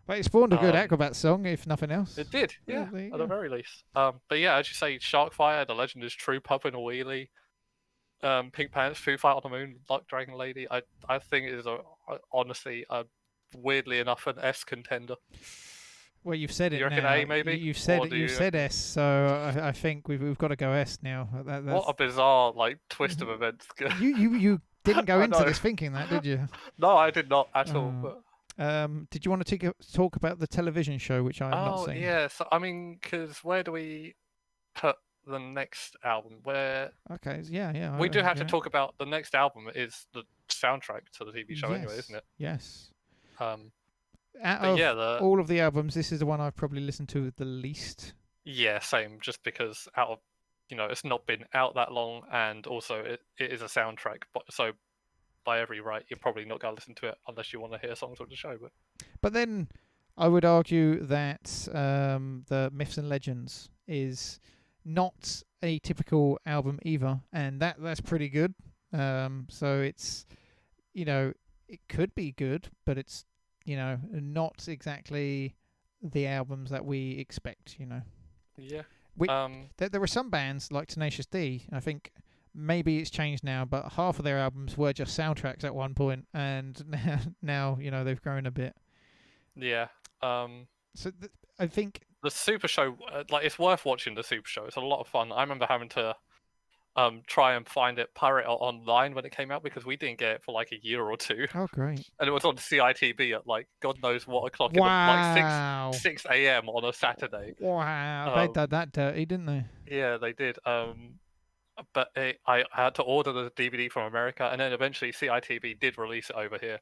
But it spawned a good Um, Acrobat song, if nothing else. it did, Yeah, yeah, there you at the go. very least. But yeah, as you say, Sharkfire, The Legend is True, Puppin' a Wheelie, Pink Pants, Foo Fight on the Moon, Luck Dragon Lady. I think it is honestly weirdly enough an S contender. Well, you've said it You reckon now. A, maybe? You've said Or it. do You you- said S, so I think we've got to go S now. That's... What a bizarre like twist of events. You didn't go I into know. this thinking that, did you? No, I did not at all. Oh. But... Did you want to talk about the television show, which I have not Oh seen? yeah, so I mean, because where do we put the next album? Where Okay. Yeah. we do have to yeah. talk about the next album is the soundtrack to the TV show anyway, isn't it? Yes. Um, Out but of yeah, all of the albums, this is the one I've probably listened to the least. yeah, same. Just because out of it's not been out that long, and also it is a soundtrack. But so by every right, you're probably not going to listen to it unless you want to hear songs from the show. But then I would argue that the Myths and Legends is not a typical album either, and that's pretty good. So it's it could be good, but it's not exactly the albums that we expect. Yeah. There were some bands like Tenacious D. I think maybe it's changed now, but half of their albums were just soundtracks at one point, and now they've grown a bit. Yeah. So I think The Super Show, it's worth watching the Super Show. It's a lot of fun. I remember having to try and find it, pirate it online when it came out because we didn't get it for like a year or two, oh great, and it was on CITV at like God knows what o'clock, wow, like 6 a.m. on a Saturday. wow, they Um, did that dirty, didn't they? Yeah, they did. But I had to order the DVD from America, and then eventually CITV did release it over here.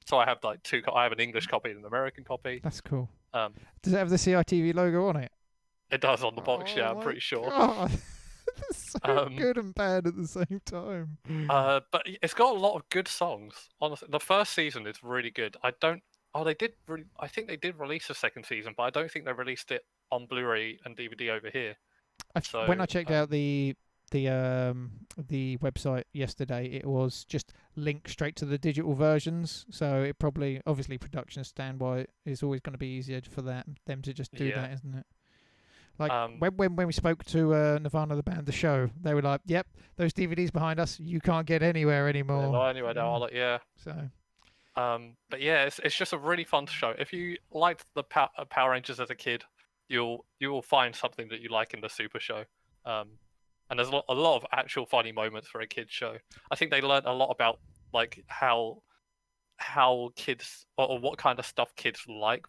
So I have like two. I have an English copy and an American copy. That's cool. Um, Does it have the CITV logo on it? it does on the box. Oh Yeah, I'm my pretty sure. God. That's so Um, good and bad at the same time. But it's got a lot of good songs. Honestly, the first season is really good. I don't. Oh, they did. I think they did release a second season, but I don't think they released it on Blu-ray and DVD over here. When I So, checked out the website yesterday, it was just linked straight to the digital versions. So it probably, obviously, production standby is always going to be easier for them to just do Yeah. that, isn't it? Like Um, when we spoke to Nirvana the band, the show, they were like, "Yep, those DVDs behind us, you can't get anywhere anymore." Well, anyway, now I'll yeah. So But yeah, it's just a really fun show. If you liked the Power Rangers as a kid, you will find something that you like in the Super Show. And there's a lot of actual funny moments for a kids show. I think they learned a lot about like how kids or what kind of stuff kids like,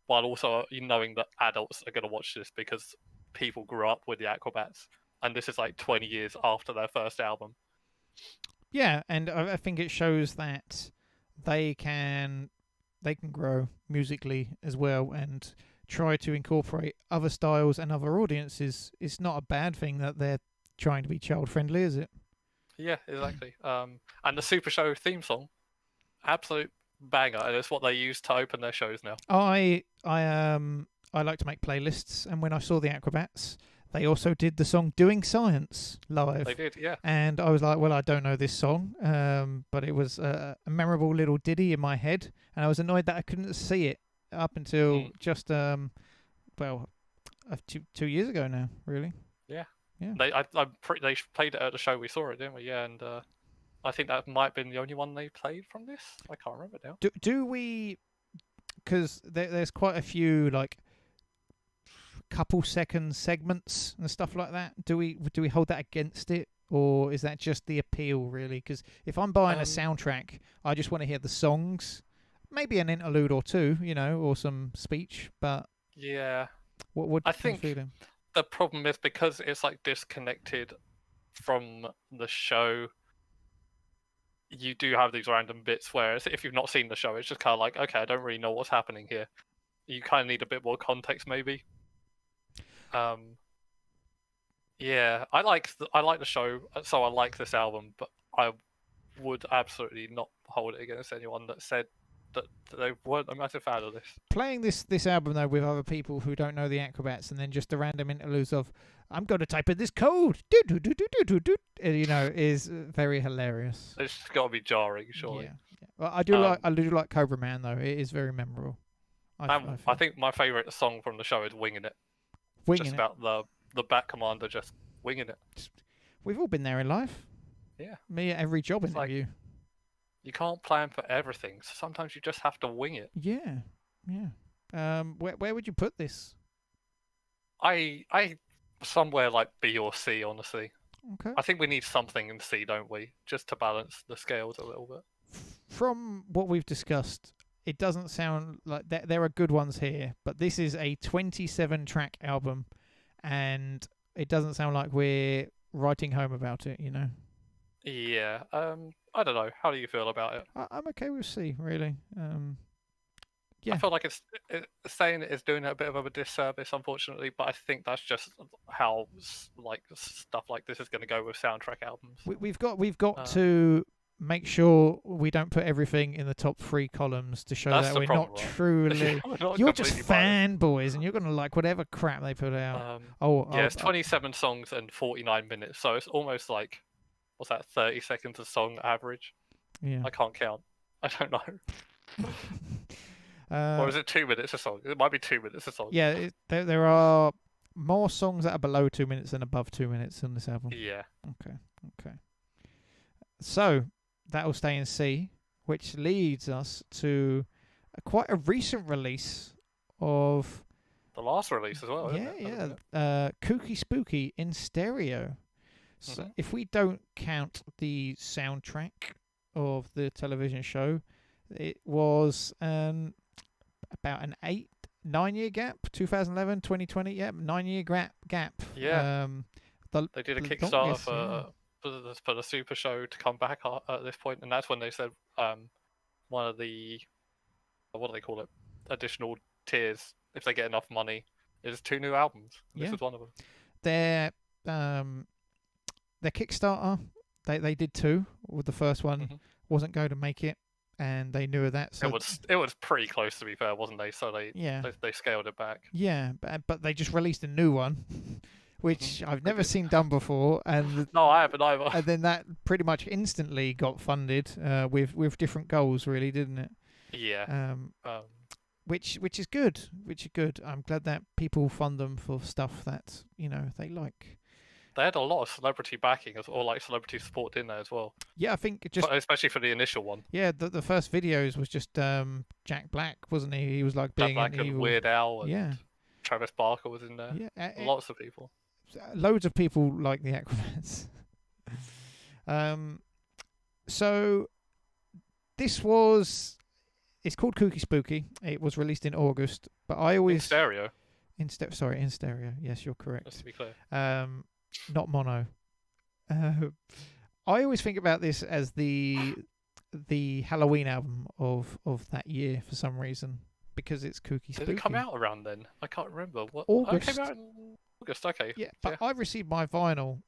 while also knowing that adults are going to watch this because people grew up with the Aquabats, and this is like 20 years after their first album. yeah, and I think it shows that they can grow musically as well and try to incorporate other styles and other audiences. It's not a bad thing that they're trying to be child friendly, is it? Yeah, exactly. And the Super Show theme song, absolute banger, and it's what they use to open their shows now. I like to make playlists, and when I saw the Acrobats, they also did the song "Doing Science" live. They did, yeah. And I was like, well, I don't know this song, but it was a memorable little ditty in my head, and I was annoyed that I couldn't see it up until just well, 2 years ago now, really. Yeah. Yeah. They played it at the show we saw it, didn't we? Yeah, and I think that might have been the only one they played from this. I can't remember now. Do we? Because there's quite a few like couple second segments and stuff like that. Do we hold that against it, or is that just the appeal really? Because if I'm buying a soundtrack, I just want to hear the songs, maybe an interlude or two, or some speech. But yeah, what I think feeling? The problem is because it's like disconnected from the show. You do have these random bits where if you've not seen the show, it's just kind of like, okay, I don't really know what's happening here. You kind of need a bit more context, maybe. Yeah, I like the show, so I like this album, but I would absolutely not hold it against anyone that said that they weren't a massive fan of this. Playing this album though with other people who don't know the Acrobats, and then just the random interludes of "I'm going to type in this code," is very hilarious. It's got to be jarring, surely. Yeah. Well, I do like Cobra Man though. It is very memorable. I think my favourite song from the show is "Winging It." About the Bat Commander just winging it. We've all been there in life. Yeah. Me at every job interview. Like, you can't plan for everything, so sometimes you just have to wing it. Yeah. Where would you put this? I somewhere like B or C, honestly. Okay. I think we need something in C, don't we? Just to balance the scales a little bit. From what we've discussed, it doesn't sound like there are good ones here, but this is a 27-track album, and it doesn't sound like we're writing home about it, Yeah. I don't know. How do you feel about it? I'm okay with C, really. Yeah. I feel like it's saying it is doing it a bit of a disservice, unfortunately, but I think that's just how like stuff like this is going to go with soundtrack albums. We've got to make sure we don't put everything in the top 3 columns to show that we're problem, not right? truly. You're just biased. fanboys, and you're gonna like whatever crap they put out. It's 27 songs and 49 minutes, so it's almost like, what's that, 30 seconds a song average? Yeah. I can't count. I don't know. Or is it 2 minutes a song? It might be 2 minutes a song. Yeah, there are more songs that are below 2 minutes than above 2 minutes on this album. Yeah. Okay. So that will stay in C, which leads us to quite a recent release of the last release as well. Isn't it? Kooky Spooky in stereo. So if we don't count the soundtrack of the television show, it was about an 9-year gap, 2011, 2020. Yeah, 9-year gap. Yeah. They did a Kickstarter for the Super Show to come back at this point, and that's when they said one of the, what do they call it, additional tiers, if they get enough money, is 2 new albums. This is one of them. Their Kickstarter, they did 2. With the first one wasn't going to make it, and they knew of that. So it was pretty close, to be fair, wasn't they? So they scaled it back. Yeah, but they just released a new one, which I've never seen done before, and no, I haven't either. And then that pretty much instantly got funded with different goals, really, didn't it? Yeah. Which is good. I'm glad that people fund them for stuff that they like. They had a lot of celebrity backing, or like celebrity support in there as well. Yeah, I think especially for the initial one. Yeah, the first videos was just Jack Black, wasn't he? He was like being Jack Black and Weird Al, and Travis Barker was in there. Yeah, lots of people. Loads of people like the Acrobats. So this was. It's called Kooky Spooky. It was released in August, but I always in stereo. In stereo. Yes, you're correct. Just to be clear. Not mono. I always think about this as the Halloween album of that year for some reason, because it's Kooky Spooky. Did it come out around then? I can't remember. What? August. It came out in August. Okay. Yeah, but I received my vinyl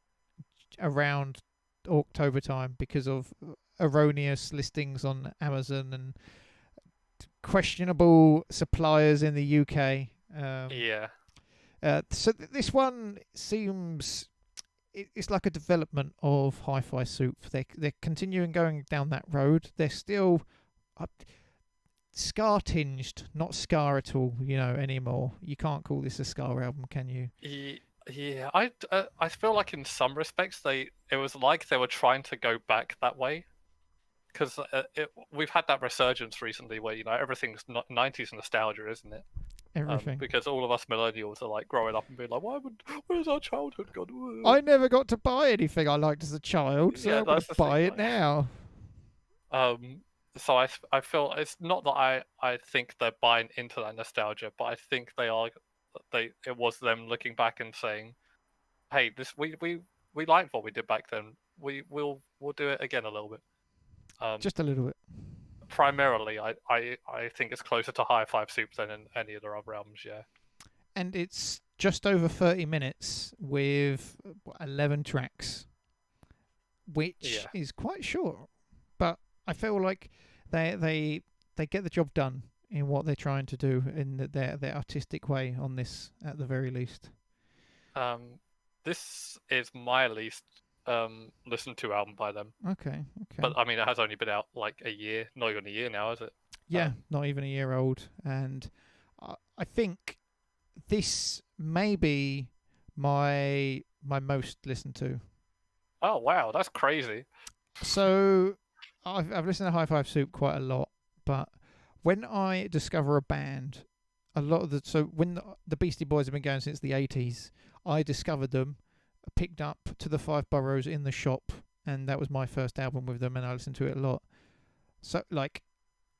around October time because of erroneous listings on Amazon and questionable suppliers in the UK. This one seems it's like a development of Hi-Fi Soup. They're continuing going down that road. They're still scar tinged, not scar at all. Anymore. You can't call this a scar album, can you? Yeah, I feel like in some respects it was like they were trying to go back that way, because we've had that resurgence recently where everything's 90s nostalgia, isn't it? Everything. Because all of us millennials are like growing up and being like, where's our childhood gone? I never got to buy anything I liked as a child, so Yeah, I'm going that's to the buy thing, it now. So I feel it's not that I think they're buying into that nostalgia, but I think it was them looking back and saying, hey, this we liked what we did back then. We'll do it again a little bit. Just a little bit. Primarily, I think it's closer to High Five Soup than in any of their other albums. Yeah. And it's just over 30 minutes with 11 tracks, which is quite short. But I feel like they get the job done in what they're trying to do in their artistic way on this, at the very least. This is my least listened to album by them. Okay. But I mean, it has only been out like a year, not even a year now, is it? Yeah, not even a year old. And I think this may be my most listened to. Oh wow, that's crazy. So I've listened to High Five Soup quite a lot, but when I discover a band, when the Beastie Boys have been going since the 80s, I discovered them, picked up To the Five Boroughs in the shop, and that was my first album with them, and I listened to it a lot. So like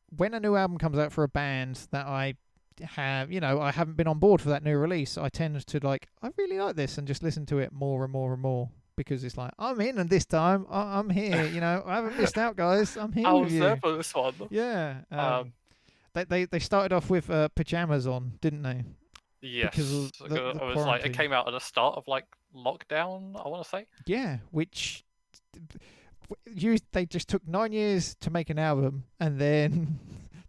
when a new album comes out for a band that I haven't been on board for that new release, I tend to I really like this and just listen to it more and more and more, because it's like, I'm in, and this time I'm here. I haven't missed out, guys. I'm here. I with was you. there for this one. Yeah. They started off with pajamas on, didn't they? Yes. Because of the it was like it came out at the start of lockdown, I want to say. Yeah, which they just took 9 years to make an album, and then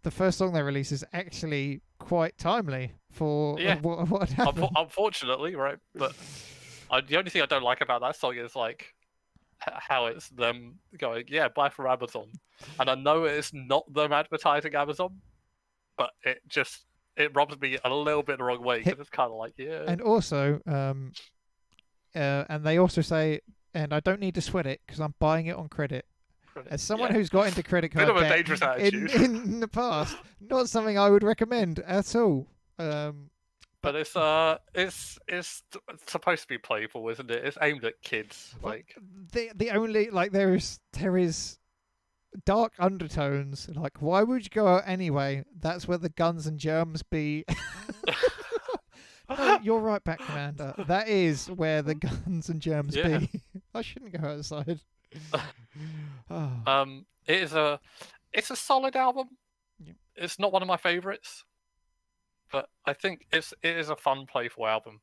the first song they released is actually quite timely for what happened. Unfortunately, right? But the only thing I don't like about that song is how it's them going, yeah, buy from Amazon, and I know it's not them advertising Amazon, but it rubs me a little bit the wrong way, because it's kind of like, yeah. And also, and they also say, and I don't need to sweat it because I'm buying it on credit. As someone who's got into credit card bit of a debt dangerous attitude in the past, not something I would recommend at all. But it's supposed to be playful, isn't it? It's aimed at kids. The only there is dark undertones. Why would you go out anyway? That's where the guns and germs be. No, you're right back, Commander. That is where the guns and germs be. I shouldn't go outside. It's a solid album. Yeah. It's not one of my favorites, but I think it is a fun, playful album,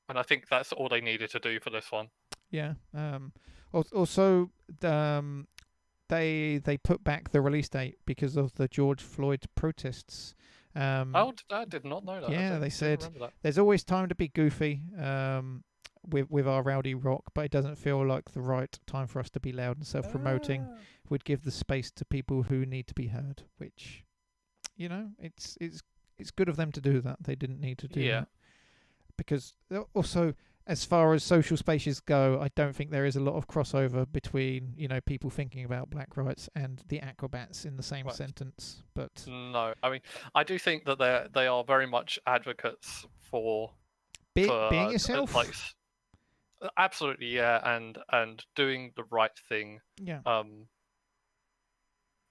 and I think that's all they needed to do for this one. Yeah. Also, they put back the release date because of the George Floyd protests. I did not know that. Yeah, they said there's always time to be goofy with our rowdy rock, but it doesn't feel like the right time for us to be loud and self-promoting. We'd give the space to people who need to be heard, which, it's good of them to do that. They didn't need to do that. Because also, as far as social spaces go, I don't think there is a lot of crossover between, people thinking about black rights and the Acrobats in the same sentence. But no, I mean, I do think that they are very much advocates for being yourself. Absolutely, yeah, and doing the right thing. Yeah.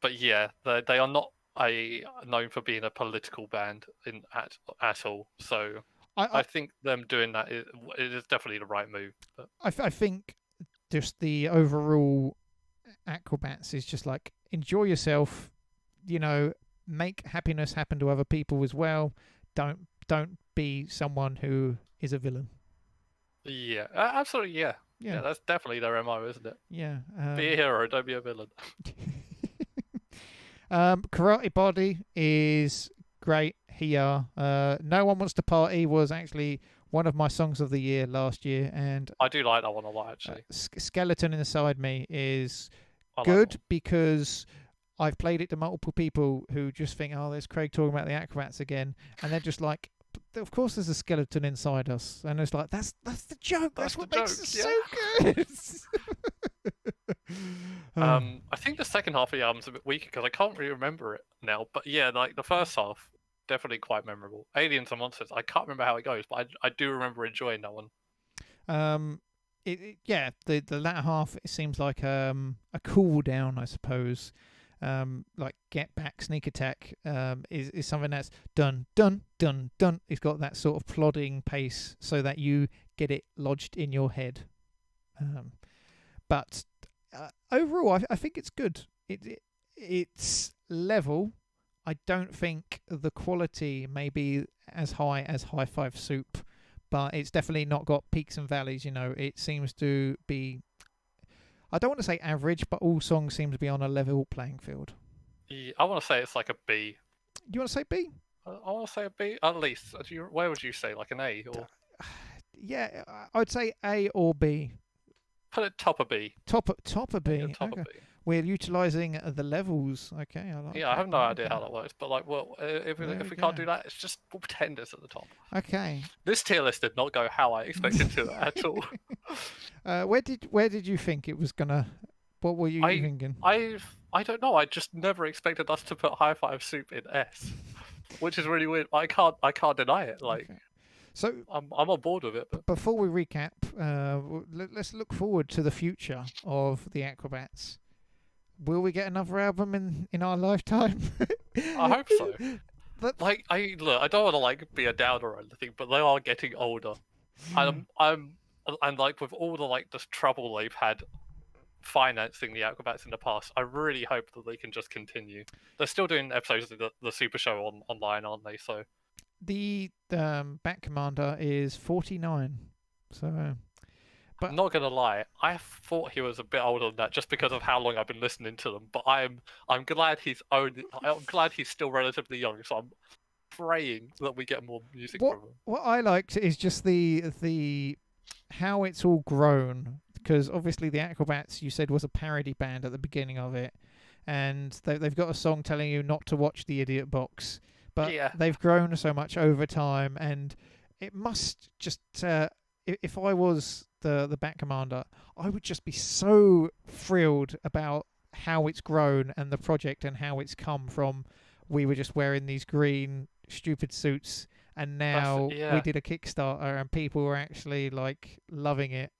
But yeah, they are not known for being a political band at all. So I think them doing that it is definitely the right move. But I think just the overall Acrobats is just enjoy yourself, make happiness happen to other people as well. Don't be someone who is a villain. Yeah, absolutely, yeah. Yeah, that's definitely their MO, isn't it? Yeah. Be a hero, don't be a villain. Karate Body is great here. No One Wants to Party was actually one of my songs of the year last year, and I do like that one a lot, actually. Skeleton Inside Me is I like good that because I've played it to multiple people who just think, oh, there's Craig talking about the Acrobats again, and they're just like, of course there's a skeleton inside us, and it's like that's the joke. That's what the makes joke, it so good. I think the second half of the album's a bit weaker because I can't really remember it now. But yeah, like the first half, definitely quite memorable. Aliens and Monsters, I can't remember how it goes, but I do remember enjoying that one. Yeah, the latter half, it seems like a cool down, I suppose. Like Get Back, Sneak Attack is something that's dun dun dun dun. It's got that sort of plodding pace so that you get it lodged in your head. But overall, I think it's good. It's level. I don't think the quality may be as high as High Five Soup, but it's definitely not got peaks and valleys. You know, it seems to be, I don't want to say average, but all songs seem to be on a level playing field. Yeah, I want to say it's like a B. You want to say B? I want to say a B at least. Where would you say, like an A? Or Yeah, I'd say A or B. put it top of B. Top of B. Yeah, top Okay. of B. We're utilising the levels. Okay, I like Yeah, I that. have no idea Okay. how that works, but like, well, if There we we can't go. do that, it's just we'll pretend it's at the top. Okay. This tier list did not go how I expected to at all. Where did you think it was gonna? What were you thinking? I don't know. I just never expected us to put High Five Soup in S, which is really weird. I can't deny it. Like, Okay. So I'm on board with it. But before we recap, let's look forward to the future of the Acrobats. Will we get another album in our lifetime? I hope so. But Like, I don't want to like be a downer or anything, but they are getting older. And and like with all the like the trouble they've had financing the Acrobats in the past, I really hope that they can just continue. They're still doing episodes of the Super Show online, aren't they? So the Bat Commander is 49. So, but I'm not gonna lie, I thought he was a bit older than that just because of how long I've been listening to them. But I'm glad I'm glad he's still relatively young. So I'm praying that we get more music from him. what I liked is just the how it's all grown, because obviously the Acrobats, you said, was a parody band at the beginning of it, and they've got a song telling you not to watch the Idiot Box, but Yeah. they've grown so much over time, and it must just if I was the Bat Commander, I would just be so thrilled about how it's grown and the project and how it's come from. We were just wearing these green stupid suits, and now yeah. we did a Kickstarter and people were actually like loving it.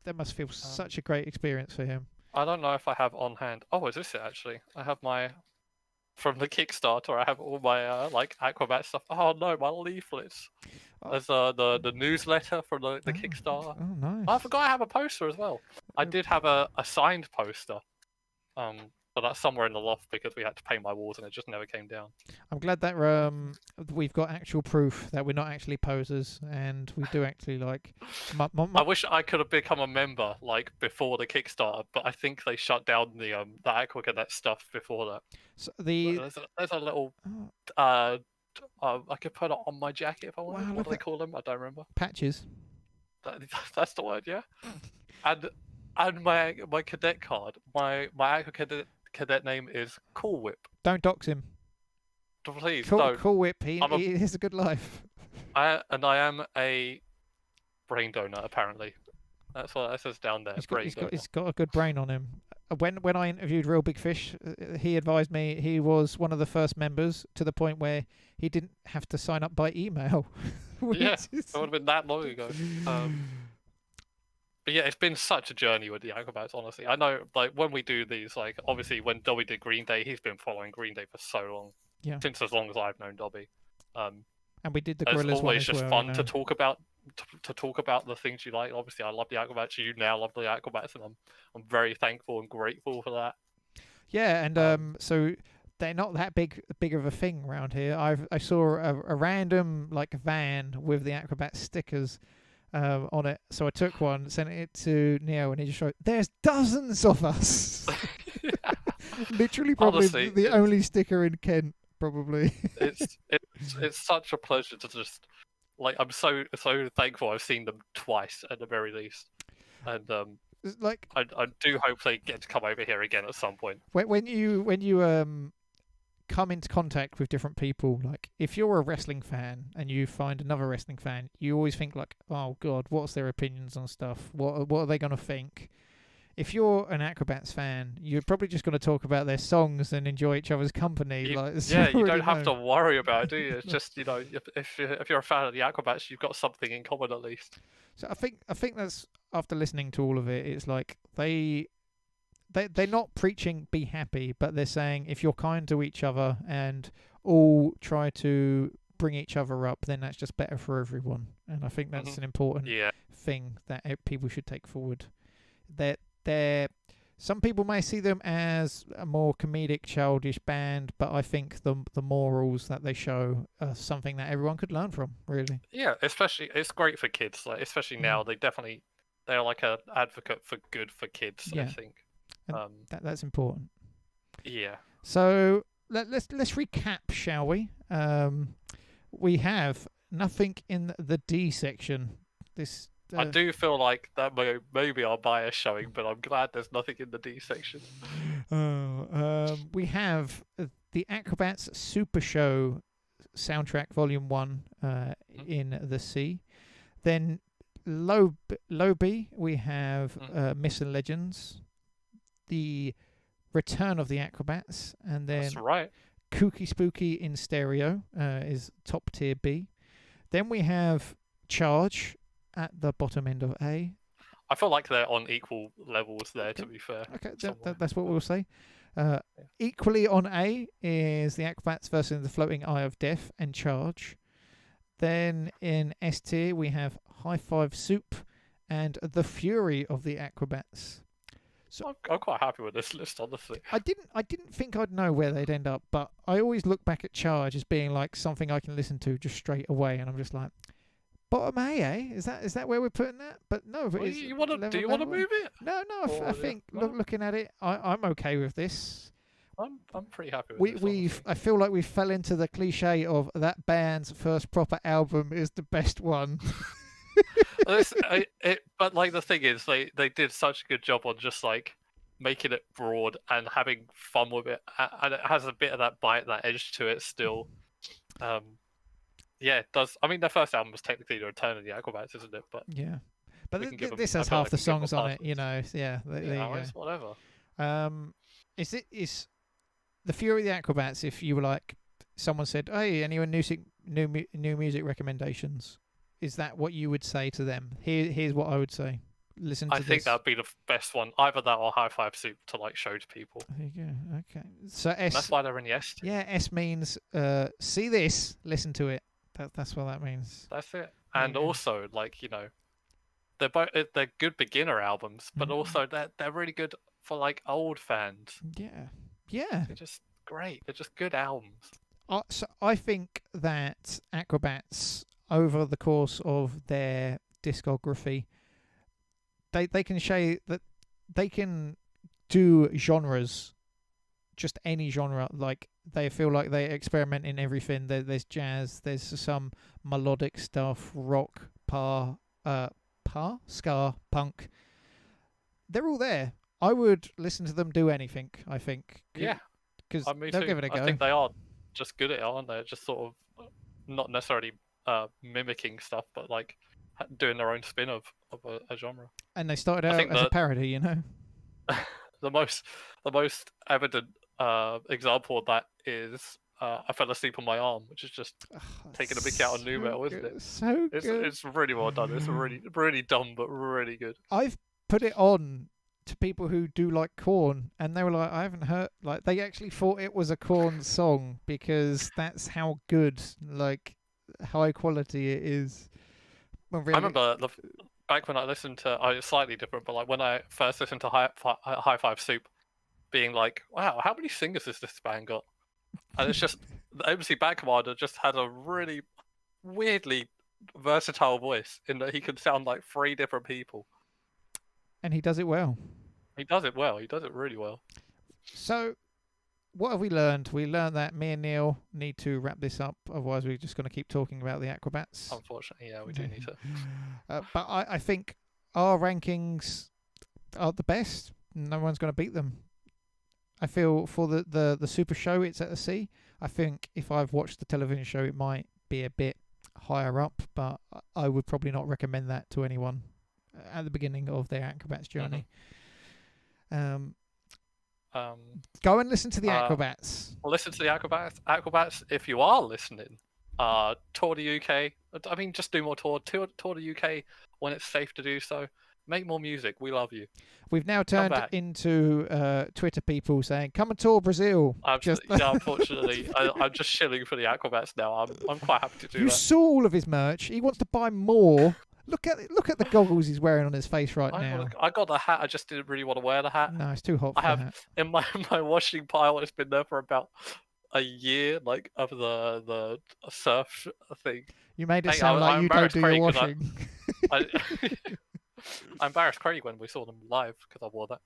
That must feel such a great experience for him. I don't know if I have on hand. Oh, is this it actually? I have my from the Kickstarter. I have all my like Aquabat stuff. Oh no, my leaflets. There's the newsletter from the Kickstarter. Oh, nice. I forgot I have a poster as well. I did have a signed poster, but that's somewhere in the loft because we had to paint my walls and it just never came down. I'm glad that we've got actual proof that we're not actually posers and we do actually like. I wish I could have become a member like before the Kickstarter, but I think they shut down the Aquacat stuff before that. So There's a little I could put it on my jacket if I wanted. Wow, What do they call them? I don't remember. patches. That's the word, yeah. And my cadet card, my cadet name is Cool Whip. Don't dox him. Please Cool, don't. Cool Whip. He has a good life. I am a brain donor apparently. That's what that says down there. He's got a good brain on him. When I interviewed Real Big Fish, he advised me he was one of the first members to the point where he didn't have to sign up by email. Yeah, it would have been that long ago. But yeah, it's been such a journey with the Acrobats, honestly. I know, like, when we do these, like, obviously when Dobby did Green Day, he's been following Green Day for so long. Yeah. Since as long as I've known Dobby. And we did the It's Gorillas one always as just well, fun you know. to talk about to talk about the things you like. Obviously, I love the Acrobats. You now love the Acrobats, and I'm very thankful and grateful for that. Yeah, and so they're not that big of a thing around here. I saw a random like van with the Acrobat stickers on it, so I took one, sent it to Neo, and he just showed, "There's dozens of us." Literally, probably Honestly, the only sticker in Kent, probably. It's such a pleasure to just like I'm so thankful I've seen them twice at the very least, and It's like I do hope they get to come over here again at some point. when you come into contact with different people, like if you're a wrestling fan and you find another wrestling fan, you always think like, oh god, what's their opinions on stuff? What are they gonna think? If you're an Acrobats fan, you're probably just going to talk about their songs and enjoy each other's company. You, like, yeah, you already don't have know. to worry about it, do you? It's just if you're a fan of the Acrobats, you've got something in common at least. So I think that's after listening to all of it, it's like they're not preaching be happy, but they're saying if you're kind to each other and all try to bring each other up, then that's just better for everyone. And I think that's an important thing that people should take forward. They're some people may see them as a more comedic, childish band, but I think the morals that they show are something that everyone could learn from. Really. Yeah, especially it's great for kids. Like especially now, they're like an advocate for good for kids. I think. That's important. Yeah. So let's recap, shall we? We have nothing in the D section. This. I do feel like that may be our bias showing, but I'm glad there's nothing in the D section. We have the Acrobats Super Show soundtrack Volume 1 in the C. Then low B, we have Myths and Legends, the Return of the Aquabats, and then That's right. Kooky Spooky in stereo is top tier B. Then we have Charge at the bottom end of A. I feel like they're on equal levels there, to be fair. Okay, that's what we'll say. Equally on A is the Acrobats versus the Floating Eye of Death and Charge. Then in S tier we have High Five Soup and the Fury of the Aquabats. So I'm quite happy with this list, honestly. I didn't think I'd know where they'd end up, but I always look back at Charge as being like something I can listen to just straight away, and I'm just like, bottom A, eh? Is that where we're putting that? But no, but Do you want to move it? No, I think looking at it, I'm okay with this. I'm pretty happy with this. I feel like we fell into the cliche of that band's first proper album is the best one. But like the thing is, they did such a good job on just like making it broad and having fun with it, and it has a bit of that bite, that edge to it still. Yeah, it does. I mean, their first album was technically the Return of the Aquabats, isn't it? But yeah, but this has half the songs on it, you know. Yeah, there you go. Whatever. Is the Fury of the Aquabats? If you were like, someone said, "Hey, anyone new music recommendations?" Is that what you would say to them? Here's what I would say. Listen to this. I think that'd be the best one. Either that or High Five Soup to like show to people. There you go. Okay. So S. That's why they're in the S. Yeah, S means see this, listen to it. That's what that means. That's it. And also, like, you know, they're good beginner albums, but also they're really good for like old fans. Yeah. They're just great. They're just good albums. So I think that Acrobats, over the course of their discography, they can show that they can do genres, just any genre. Like they feel like they experiment in everything. There's jazz, there's some melodic stuff, rock, ska, punk. They're all there. I would listen to them do anything. I think. Yeah, because they'll give it a go. I think they are just good at it, aren't they? Just sort of not necessarily mimicking stuff, but like doing their own spin of a genre. And they started out as a parody, you know. the most evident example of that is I Fell Asleep on My Arm, which is just taking a mickey out on nu metal, isn't it? So good. It's really well done. It's really dumb, but really good. I've put it on to people who do like Korn, and they were like, I haven't heard, like, they actually thought it was a Korn song because that's how good, like, high quality it is. Really... I remember back when I listened to, it's slightly different, but like when I first listened to High Five Soup, being like, wow, how many singers has this band got? And it's just, the MC Band Commander just had a really weirdly versatile voice in that he could sound like 3 different people. And he does it well. He does it well. He does it really well. So, what have we learned? We learned that me and Neil need to wrap this up. Otherwise, we're just going to keep talking about the Aquabats. Unfortunately, yeah, we do need to. But I think our rankings are the best. No one's going to beat them. I feel for the super show, it's at the sea. I think if I've watched the television show, it might be a bit higher up, but I would probably not recommend that to anyone at the beginning of their Acrobats journey. Go and listen to the Acrobats. Listen to the Acrobats. If you are listening, tour the UK. I mean, just do more tour the UK when it's safe to do so. Make more music. We love you. We've now turned into Twitter people saying, "Come and tour Brazil." Unfortunately, I'm just shilling for the Aquabats now. I'm quite happy to do that. You saw all of his merch. He wants to buy more. Look at the goggles he's wearing on his face right now. I got the hat. I just didn't really want to wear the hat. No, it's too hot for I have the hat. in my washing pile. It's been there for about a year, like of the surf thing. You made it sound like you don't do your washing. I embarrassed Craig when we saw them live because I wore that.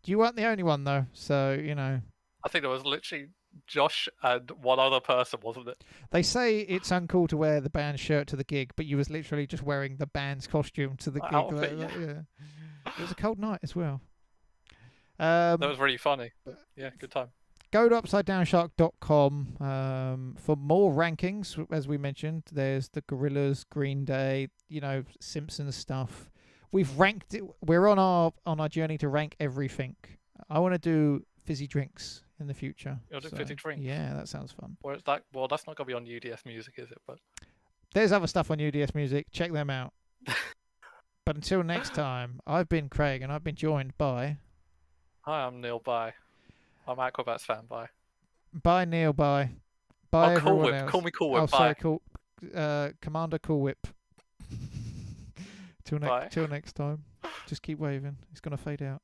You weren't the only one though, so you know. I think there was literally Josh and one other person, wasn't it? They say it's uncool to wear the band shirt to the gig, but you was literally just wearing the band's costume to the gig. Outfit, yeah. It was a cold night as well. That was really funny. Yeah, good time. Go to UpsideDownShark.com for more rankings. As we mentioned, there's the Gorillaz, Green Day, Simpsons stuff. We've ranked it. We're on our journey to rank everything. I want to do fizzy drinks in the future. You'll do fizzy drinks? Yeah, that sounds fun. Well, that's not going to be on UDS Music, is it? But there's other stuff on UDS Music. Check them out. But until next time, I've been Craig, and I've been joined by... Hi, I'm Neil. Bye. I'm Acrobats fan. Bye. Bye, Neil. Bye. Bye, Cool everyone Whip. else. Call me Cool Whip. Oh, Bye. sorry, cool. Commander Cool Whip. Till next time. Just keep waving. It's gonna fade out.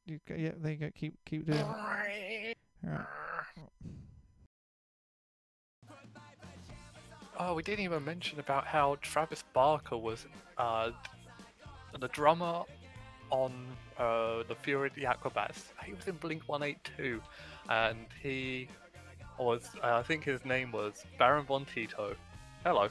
Yeah, there you go. Keep doing it. All right. Oh, we didn't even mention about how Travis Barker was the drummer on the Fury of the Aquabats. He was in Blink-182, and he was, I think his name was Baron Von Tito. Hello.